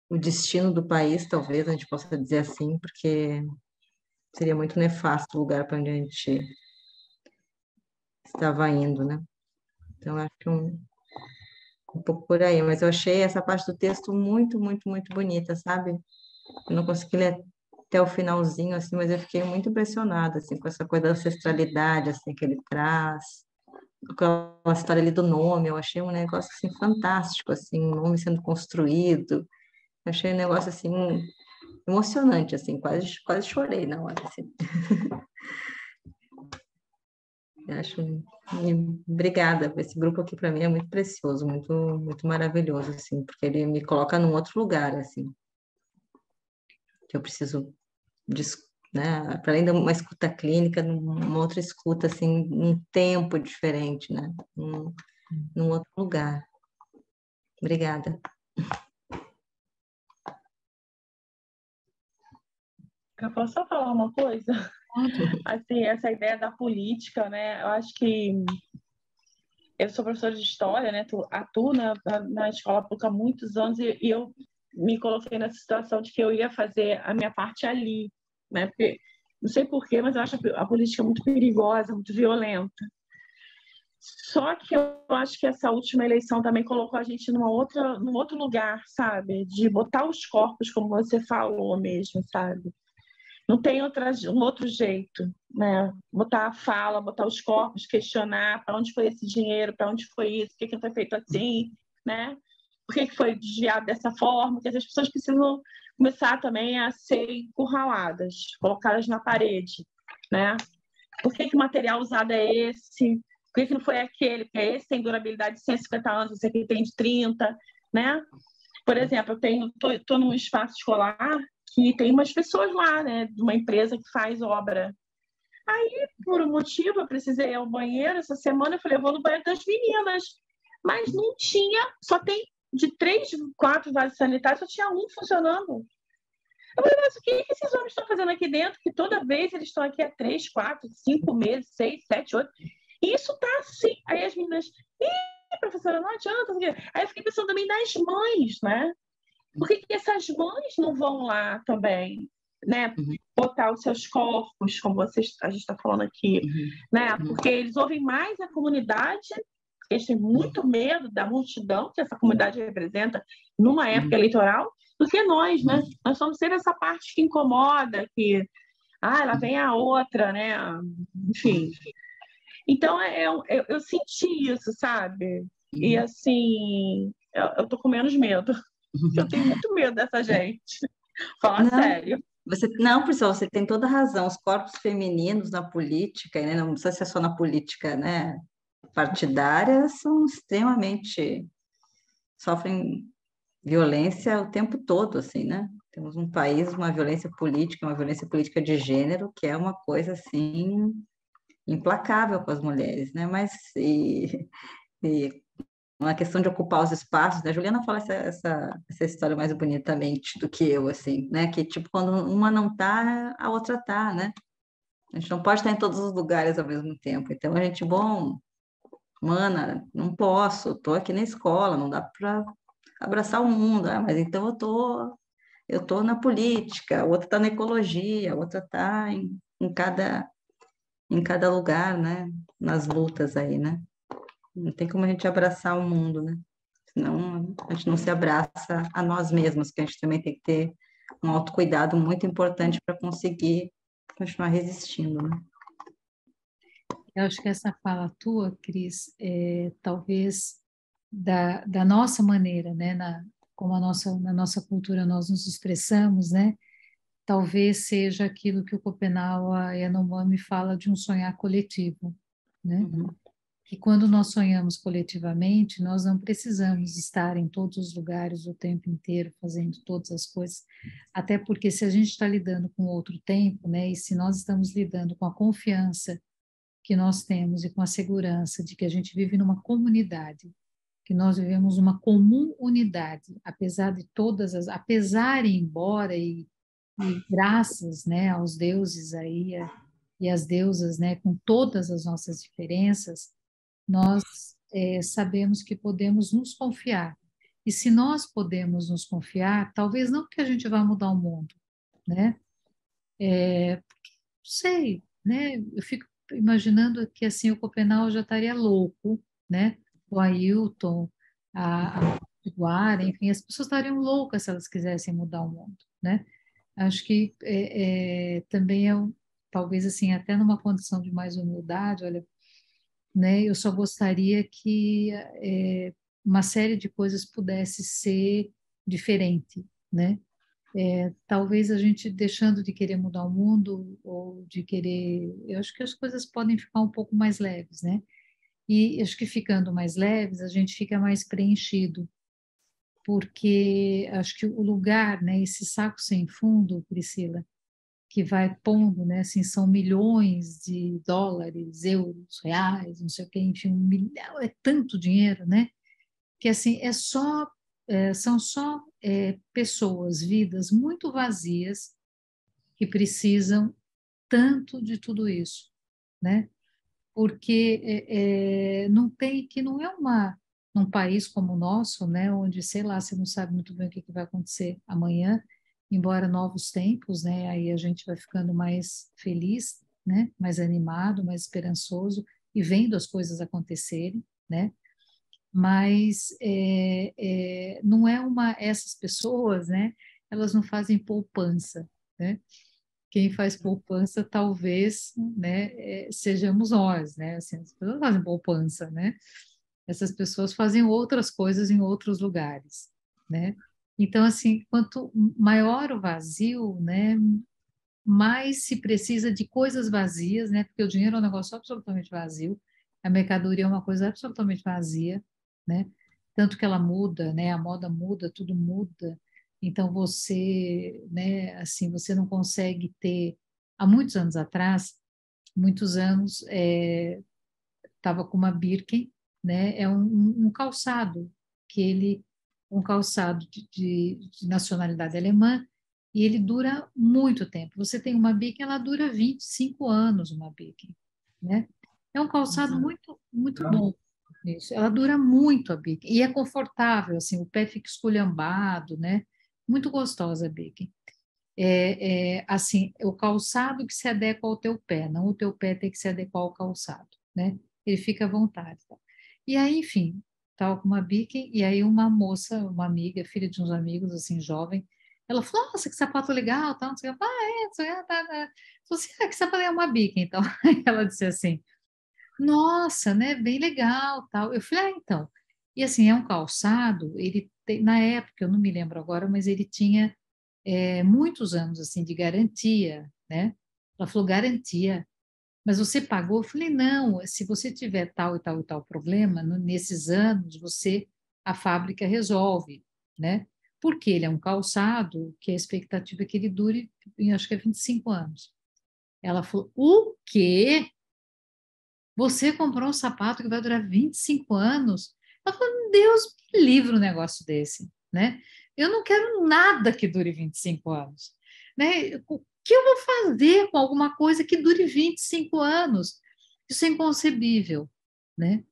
o destino do país, talvez a gente possa dizer assim, porque seria muito nefasto o lugar para onde a gente estava indo, né? Então, acho que um pouco por aí, mas eu achei essa parte do texto muito, muito, muito bonita, sabe? Eu não consegui ler até o finalzinho, assim, mas eu fiquei muito impressionada, assim, com essa coisa da ancestralidade, assim, que ele traz, com a história ali do nome, eu achei um negócio, assim, fantástico, assim, um nome sendo construído, eu achei um negócio, assim, emocionante, assim, quase chorei na hora, assim. Eu acho, obrigada, esse grupo aqui para mim é muito precioso, muito, muito maravilhoso, assim, porque ele me coloca num outro lugar, assim, que eu preciso, né, para além de uma escuta clínica, numa outra escuta, assim, num tempo diferente, né, num outro lugar. Obrigada. Eu posso só falar uma coisa? Assim, essa ideia da política, né? Eu acho que eu sou professora de história, né? Atuo na escola pública há muitos anos e eu me coloquei nessa situação de que eu ia fazer a minha parte ali, né? Porque, não sei porquê, mas eu acho a política muito perigosa, muito violenta. Só que eu acho que essa última eleição também colocou a gente num outro lugar, sabe? De botar os corpos, como você falou mesmo, sabe? Não tem um outro jeito, né? Botar a fala, botar os corpos, questionar para onde foi esse dinheiro, para onde foi isso, por que não foi feito assim, né? Por que foi desviado dessa forma? Porque as pessoas precisam começar também a ser encurraladas, colocadas na parede, né? Por que o material usado é esse? Por que não foi aquele? Porque esse tem durabilidade de 150 anos, esse aqui tem de 30, né? Por exemplo, eu estou num espaço escolar que tem umas pessoas lá, né, de uma empresa que faz obra. Aí, por um motivo, eu precisei ir ao banheiro essa semana, eu falei, eu vou no banheiro das meninas. Mas não tinha, só tem de 3, 4 vasos sanitários, só tinha um funcionando. Eu falei, mas o que esses homens estão fazendo aqui dentro? Que toda vez eles estão aqui há 3, 4, 5 meses, 6, 7, 8. E isso tá assim. Aí as meninas, professora, não adianta. Aí eu fiquei pensando também nas mães, né? Por que essas mães não vão lá também, né? Botar os seus corpos, como a gente está falando aqui, né? Porque eles ouvem mais a comunidade, eles têm muito medo da multidão que essa comunidade representa numa época eleitoral, do que nós, né? Nós somos sempre essa parte que incomoda, que lá vem a outra, né? Enfim. Então, eu senti isso, sabe? E assim, eu tô com menos medo. Eu tenho muito medo dessa gente. Falar sério. Não, pessoal, você tem toda a razão. Os corpos femininos na política, né, não precisa ser só na política, né, partidária, são extremamente... sofrem violência o tempo todo, assim, né? Temos um país, uma violência política de gênero, que é uma coisa, assim, implacável com as mulheres, né? Mas... uma questão de ocupar os espaços, né? A Juliana fala essa história mais bonitamente do que eu, assim, né? Que, tipo, quando uma não tá, a outra tá, né? A gente não pode estar em todos os lugares ao mesmo tempo. Então, a gente, mana, não posso, tô aqui na escola, não dá para abraçar o mundo, mas então eu tô na política, a outra tá na ecologia, a outra tá em cada lugar, né? Nas lutas aí, né? Não tem como a gente abraçar o mundo, né? Senão a gente não se abraça a nós mesmos, que a gente também tem que ter um autocuidado muito importante para conseguir continuar resistindo, né? Eu acho que essa fala tua, Cris, talvez da nossa maneira, né? Como na nossa cultura nós nos expressamos, né? Talvez seja aquilo que o Schopenhauer Yanomami fala de um sonhar coletivo, né? Que quando nós sonhamos coletivamente, nós não precisamos estar em todos os lugares o tempo inteiro, fazendo todas as coisas, até porque se a gente está lidando com outro tempo, né, e se nós estamos lidando com a confiança que nós temos e com a segurança de que a gente vive numa comunidade, que nós vivemos uma comum unidade, apesar de apesar e embora e graças, né, aos deuses aí, e as deusas, né, com todas as nossas diferenças, nós sabemos que podemos nos confiar. E se nós podemos nos confiar, talvez não que a gente vá mudar o mundo, né? Não sei, né? Eu fico imaginando que assim o Copenau já estaria louco, né? O Ailton, a Guara, enfim, as pessoas estariam loucas se elas quisessem mudar o mundo, né? Acho que também talvez assim, até numa condição de mais humildade, olha, né? Eu só gostaria que uma série de coisas pudesse ser diferente, né? Talvez a gente deixando de querer mudar o mundo ou de querer, eu acho que as coisas podem ficar um pouco mais leves, né? E acho que ficando mais leves, a gente fica mais preenchido, porque acho que o lugar, né, esse saco sem fundo, Priscila, que vai pondo, né, assim, são milhões de dólares, euros, reais, não sei o quê, enfim, 1 milhão, é tanto dinheiro, né? Que assim, são só pessoas, vidas muito vazias que precisam tanto de tudo isso, né? Porque não tem, que não é num país como o nosso, né, onde, sei lá, você não sabe muito bem o que vai acontecer amanhã, embora novos tempos, né, aí a gente vai ficando mais feliz, né, mais animado, mais esperançoso e vendo as coisas acontecerem, né, mas não é essas pessoas, né, elas não fazem poupança, né, quem faz poupança talvez, né, sejamos nós, né, assim, as pessoas não fazem poupança, né, essas pessoas fazem outras coisas em outros lugares, né, então, assim, quanto maior o vazio, né, mais se precisa de coisas vazias, né, porque o dinheiro é um negócio absolutamente vazio, a mercadoria é uma coisa absolutamente vazia, né, tanto que ela muda, né, a moda muda, tudo muda, então você, né, assim, você não consegue ter, há muitos anos atrás, muitos anos, estava com uma Birken, né, é um calçado, um calçado de nacionalidade alemã, e ele dura muito tempo. Você tem uma Birken, ela dura 25 anos, uma Birken, né? É um calçado muito, muito bom. Isso. Ela dura muito a Birken, e é confortável, assim, o pé fica esculhambado, né? Muito gostosa a Birken. Assim, o calçado que se adequa ao teu pé, não o teu pé tem que se adequar ao calçado, né? Ele fica à vontade. Tá? E aí, enfim, estava com uma bique, e aí uma moça, uma amiga, filha de uns amigos, assim, jovem, ela falou, nossa, que sapato legal, tal, não sei o que, não sei o que, tá. Falei assim, que sapato é uma bique, então. Aí ela disse assim, nossa, né, bem legal, tal. Eu falei, então. E assim, é um calçado, ele tem, na época, eu não me lembro agora, mas ele tinha muitos anos assim de garantia, né? Ela falou garantia, mas você pagou? Eu falei não, se você tiver tal e tal e tal problema, nesses anos a fábrica resolve, né? Porque ele é um calçado que a expectativa é que ele dure, acho que é 25 anos. Ela falou, o quê? Você comprou um sapato que vai durar 25 anos? Ela falou, Deus me livre um negócio desse, né? Eu não quero nada que dure 25 anos, né? O que eu vou fazer com alguma coisa que dure 25 anos? Isso é inconcebível, né?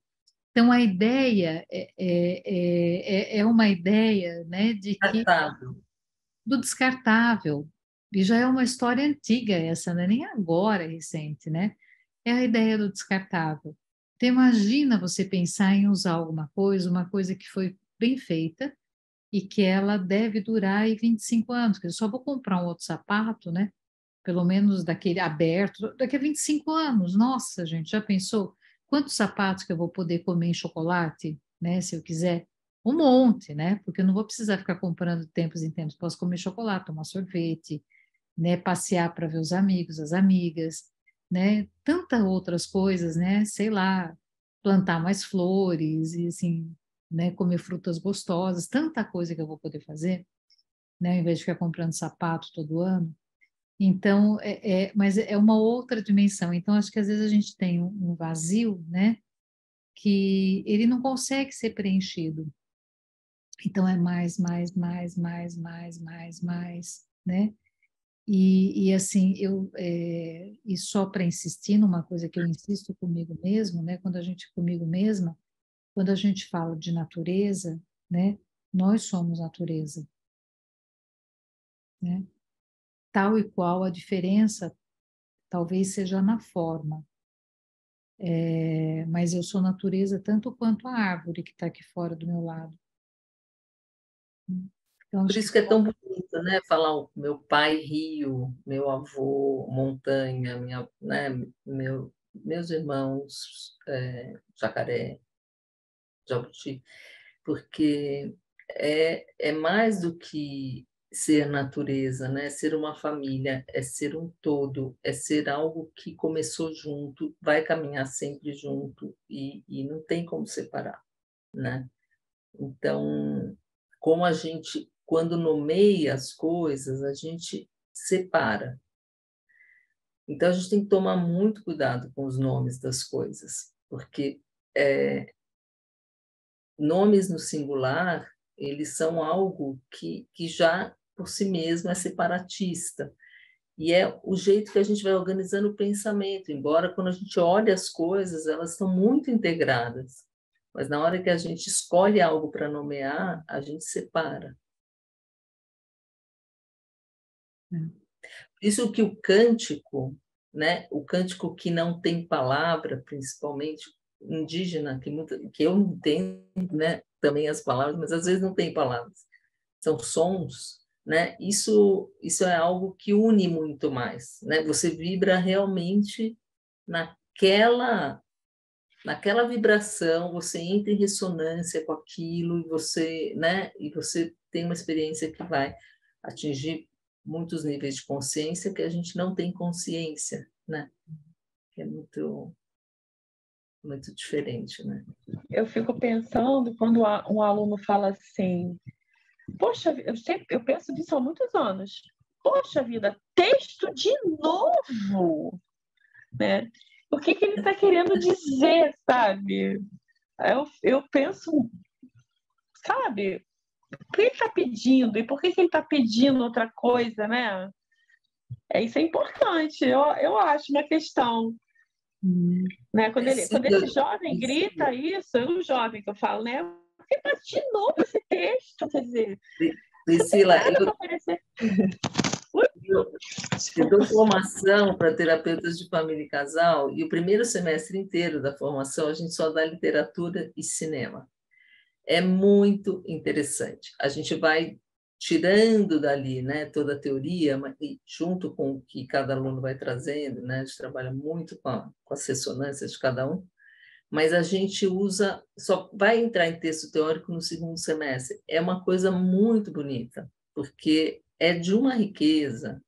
Então, a ideia é uma ideia, né, de que do descartável, e já é uma história antiga essa, não é nem agora recente, né? É a ideia do descartável. Então, imagina você pensar em usar alguma coisa, uma coisa que foi bem feita e que ela deve durar aí 25 anos, que eu só vou comprar um outro sapato, né? Pelo menos daquele aberto, daqui a 25 anos. Nossa, gente, já pensou quantos sapatos que eu vou poder comer em chocolate, né? Se eu quiser. Um monte, né? Porque eu não vou precisar ficar comprando de tempos em tempos. Posso comer chocolate, tomar sorvete, né? Passear para ver os amigos, as amigas, né? Tantas outras coisas, né? Sei lá, plantar mais flores e assim, né? Comer frutas gostosas, tanta coisa que eu vou poder fazer, né? Ao invés de ficar comprando sapato todo ano. Então, mas é uma outra dimensão. Então, acho que às vezes a gente tem um vazio, né? Que ele não consegue ser preenchido. Então, é mais, mais, mais, mais, mais, mais, mais, né? E assim, e só para insistir numa coisa que eu insisto comigo mesmo, né? Comigo mesma, quando a gente fala de natureza, né? Nós somos natureza, né? Tal e qual a diferença talvez seja na forma, mas eu sou natureza tanto quanto a árvore que está aqui fora do meu lado. Então, Por acho isso que que é tão bonito, né? Falar o meu pai rio, meu avô montanha, né? Meus irmãos jacaré, jabuti, porque é mais do que ser natureza, né? Ser uma família, é ser um todo, é ser algo que começou junto, vai caminhar sempre junto e não tem como separar, né? Então, como a gente, quando nomeia as coisas, a gente separa. Então, a gente tem que tomar muito cuidado com os nomes das coisas, porque nomes no singular, eles são algo que já, por si mesmo, é separatista. E é o jeito que a gente vai organizando o pensamento, embora quando a gente olha as coisas, elas estão muito integradas. Mas na hora que a gente escolhe algo para nomear, a gente separa. Isso que o cântico, né? O cântico que não tem palavra, principalmente indígena, que eu entendo, né? Também as palavras, mas às vezes não tem palavras. São sons, né? Isso é algo que une muito mais, né? Você vibra realmente naquela vibração, você entra em ressonância com aquilo e você, né? E você tem uma experiência que vai atingir muitos níveis de consciência que a gente não tem consciência, né? Que é muito muito diferente, né? Eu fico pensando quando um aluno fala assim, poxa, eu penso disso há muitos anos. Poxa vida, texto de novo, né? O que ele está querendo dizer, sabe? Eu penso, sabe? O que ele está pedindo e por que ele está pedindo outra coisa, né? Isso é importante, eu acho, uma questão. Né? Quando esse jovem grita isso, é um jovem que eu falo, né? Você faz de novo esse texto, quer dizer, Priscila, eu dou formação para terapeutas de família e casal, e o primeiro semestre inteiro da formação a gente só dá literatura e cinema. É muito interessante. A gente vai tirando dali, né, toda a teoria, e junto com o que cada aluno vai trazendo, né, a gente trabalha muito com as ressonâncias de cada um, mas a gente só vai entrar em texto teórico no segundo semestre. É uma coisa muito bonita, porque é de uma riqueza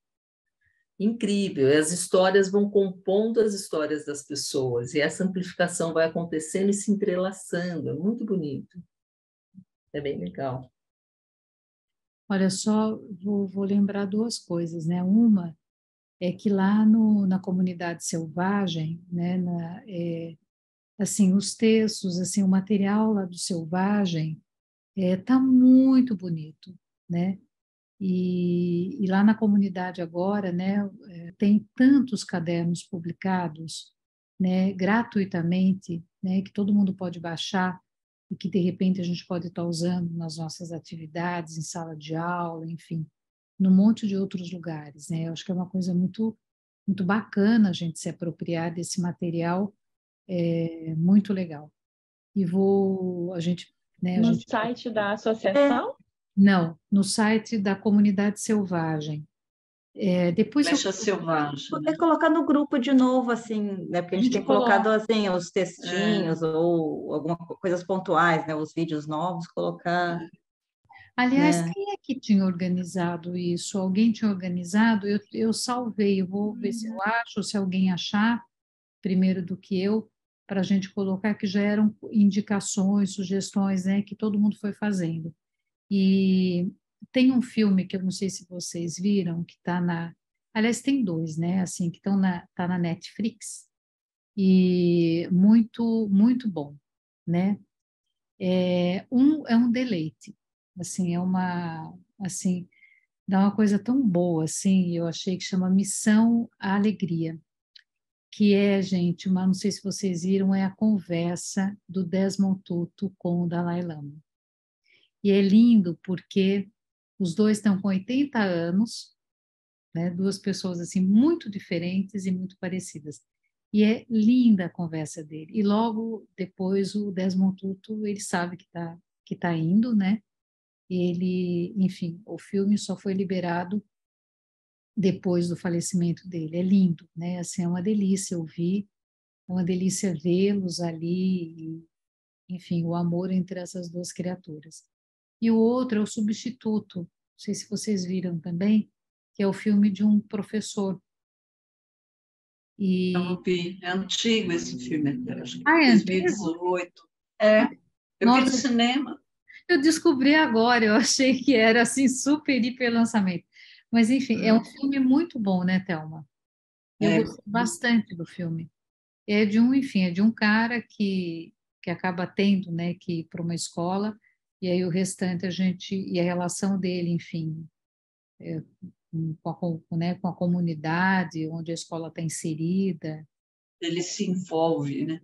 incrível, e as histórias vão compondo as histórias das pessoas, e essa amplificação vai acontecendo e se entrelaçando, é muito bonito. É bem legal. olha só, vou lembrar duas coisas, né? Uma é que lá na comunidade selvagem, né, assim, os textos, assim, o material lá do selvagem tá muito bonito, né? E lá na comunidade agora, né, tem tantos cadernos publicados, né, gratuitamente, né, que todo mundo pode baixar e que de repente a gente pode estar usando nas nossas atividades, em sala de aula, enfim, num monte de outros lugares, né? Eu acho que é uma coisa muito bacana a gente se apropriar desse material, muito legal. E a gente, né, no site da associação? Não, no site da Comunidade Selvagem. Depois Flecha Selvagem. Poder colocar no grupo de novo, assim, né? Porque a gente tem colocado assim, os textinhos ou algumas coisas pontuais, né? Os vídeos novos, colocar. Aliás, né? quem é que tinha organizado isso? Alguém tinha organizado? Eu salvei, eu vou ver se eu acho, se alguém achar, primeiro do que eu, para a gente colocar que já eram indicações, sugestões, né, que todo mundo foi fazendo. E tem um filme que eu não sei se vocês viram, que está na... Aliás, tem dois, né, assim, que tá na Netflix, e muito bom, né? É um deleite, assim, assim, dá uma coisa tão boa, assim, eu achei que chama Missão à Alegria, que é, gente, não sei se vocês viram, é a conversa do Desmond Tutu com o Dalai Lama. E é lindo porque os dois estão com 80 anos, né, duas pessoas assim muito diferentes e muito parecidas. E é linda a conversa dele. E logo depois o Desmond Tutu, ele sabe que tá indo, né? Ele, enfim, o filme só foi liberado depois do falecimento dele. É lindo, né? Assim, é uma delícia ouvir, é uma delícia vê-los ali, e, enfim, o amor entre essas duas criaturas. E o outro é o Substituto, não sei se vocês viram também, que é o filme de um professor. E... Eu vi, é antigo esse filme, acho que Ah, é antigo? 2018. É, eu vi no Nossa, cinema. eu descobri agora, eu achei que era assim super hiper lançamento. Mas enfim, é um filme muito bom, né, Thelma? Eu É, gostei bastante do filme. É de um, enfim, é de um cara que acaba tendo, né, que ir para uma escola, e aí o restante a gente, e a relação dele, enfim, né, com a comunidade onde a escola está inserida, ele se envolve, né?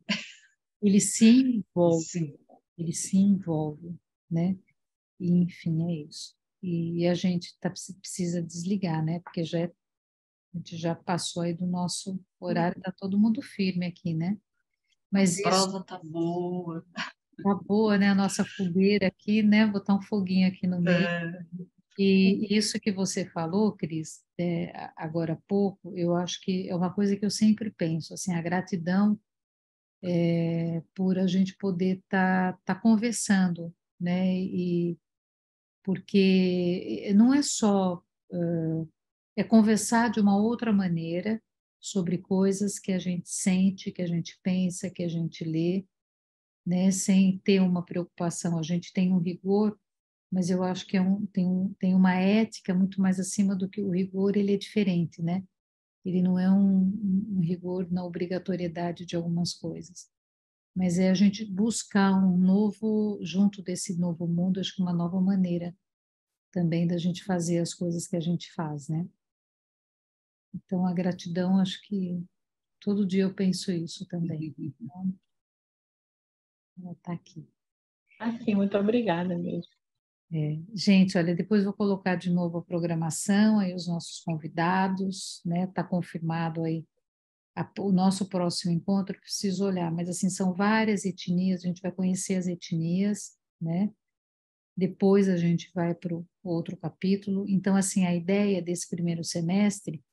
ele se envolve, Sim. ele se envolve, né? E, enfim, é isso. E a gente precisa desligar, né? Porque a gente já passou aí do nosso horário, está todo mundo firme aqui, né? A Mas isso prosa tá boa. tá boa, né? A nossa fogueira aqui, né? Botar um foguinho aqui no meio. É, E isso que você falou, Cris, agora há pouco, eu acho que é uma coisa que eu sempre penso, assim, a gratidão por a gente poder tá conversando, né? E porque não é só é conversar de uma outra maneira sobre coisas que a gente sente, que a gente pensa, que a gente lê, né? Sem ter uma preocupação. A gente tem um rigor, mas eu acho que tem uma ética muito mais acima do que o rigor, ele é diferente, né? Ele não é um rigor na obrigatoriedade de algumas coisas, mas é a gente buscar um novo, junto desse novo mundo, acho que uma nova maneira também da gente fazer as coisas que a gente faz, né? Então, a gratidão, acho que todo dia eu penso isso também. Então, ela está aqui. Assim, muito obrigada mesmo. Gente, olha, depois vou colocar de novo a programação, aí os nossos convidados, né? Está confirmado aí o nosso próximo encontro, eu preciso olhar, mas assim, são várias etnias, a gente vai conhecer as etnias, né? Depois a gente vai para o outro capítulo. Então, assim, a ideia desse primeiro semestre,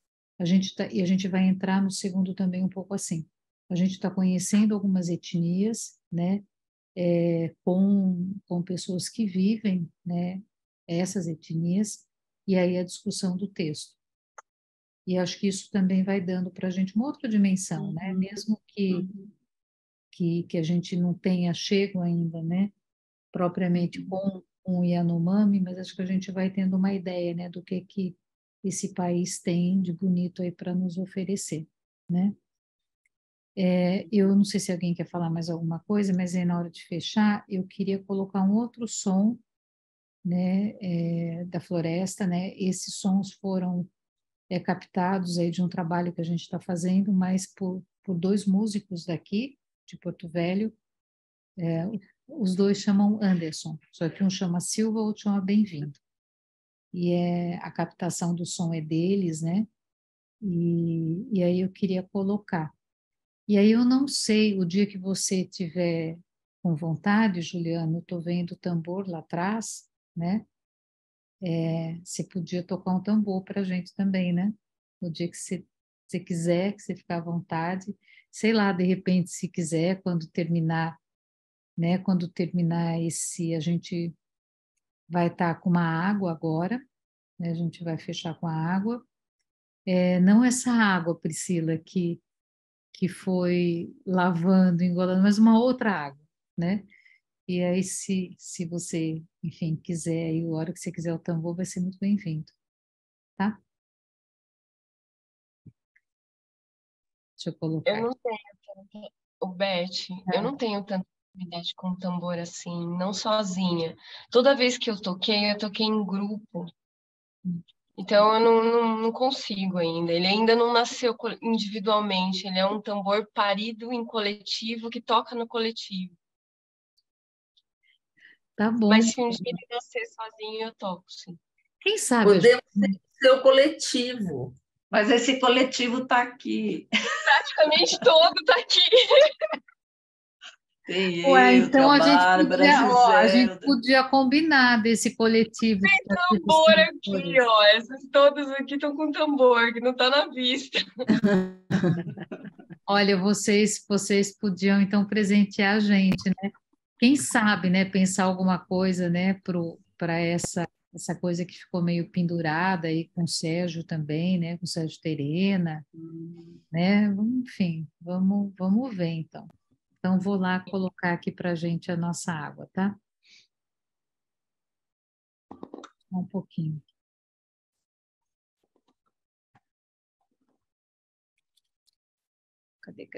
e a gente vai entrar no segundo também um pouco assim. A gente está conhecendo algumas etnias, né? Com pessoas que vivem, né? Essas etnias, e aí a discussão do texto. E acho que isso também vai dando para a gente uma outra dimensão, né? Mesmo que a gente não tenha chego ainda, né? Propriamente com o Yanomami, mas acho que a gente vai tendo uma ideia, né? Do que esse país tem de bonito aí para nos oferecer, né? Eu não sei se alguém quer falar mais alguma coisa, mas aí na hora de fechar, eu queria colocar um outro som, né? Da floresta, né? Esses sons foram captados aí de um trabalho que a gente está fazendo, mas por dois músicos daqui, de Porto Velho. Os dois chamam Anderson, só que um chama Silva, o outro chama Bem-vindo. E a captação do som é deles, né? E aí eu queria colocar. E aí eu não sei, o dia que você tiver com vontade, Juliano, eu estou vendo o tambor lá atrás, né? Você podia tocar um tambor para a gente também, né? No dia que você quiser, que você ficar à vontade. Sei lá, de repente, se quiser, quando terminar, né? Quando terminar esse, a gente vai estar com uma água agora, né? A gente vai fechar com a água. Não essa água, Priscila, que foi lavando, engolando, mas uma outra água, né? E aí, se você, enfim, quiser, aí, a hora que você quiser o tambor, vai ser muito bem-vindo, tá? Deixa eu colocar Eu aqui. não tenho, o Beth, eu não tenho tanta intimidade com tambor assim, não sozinha. Toda vez que eu toquei em grupo. Então, eu não consigo ainda. Ele ainda não nasceu individualmente. Ele é um tambor parido em coletivo que toca no coletivo. Tá bom. Mas se um dia ele nascer sozinho, eu toco, sim. Quem sabe? Podemos ser o coletivo. Mas esse coletivo está aqui. Praticamente todo está aqui. Tem Ué, eu, então tem a Bárbara, a gente Gisela. podia combinar desse coletivo. Tem tambor aqui, ó. Essas todas aqui estão com tambor, que não está na vista. Olha, vocês podiam então presentear a gente, né? Quem sabe, né? Pensar alguma coisa, né? Para essa coisa que ficou meio pendurada aí com o Sérgio também, né? Com o Sérgio Terena, né? Enfim, vamos ver então. Então vou lá colocar aqui para a gente a nossa água, tá? Um pouquinho. Cadê?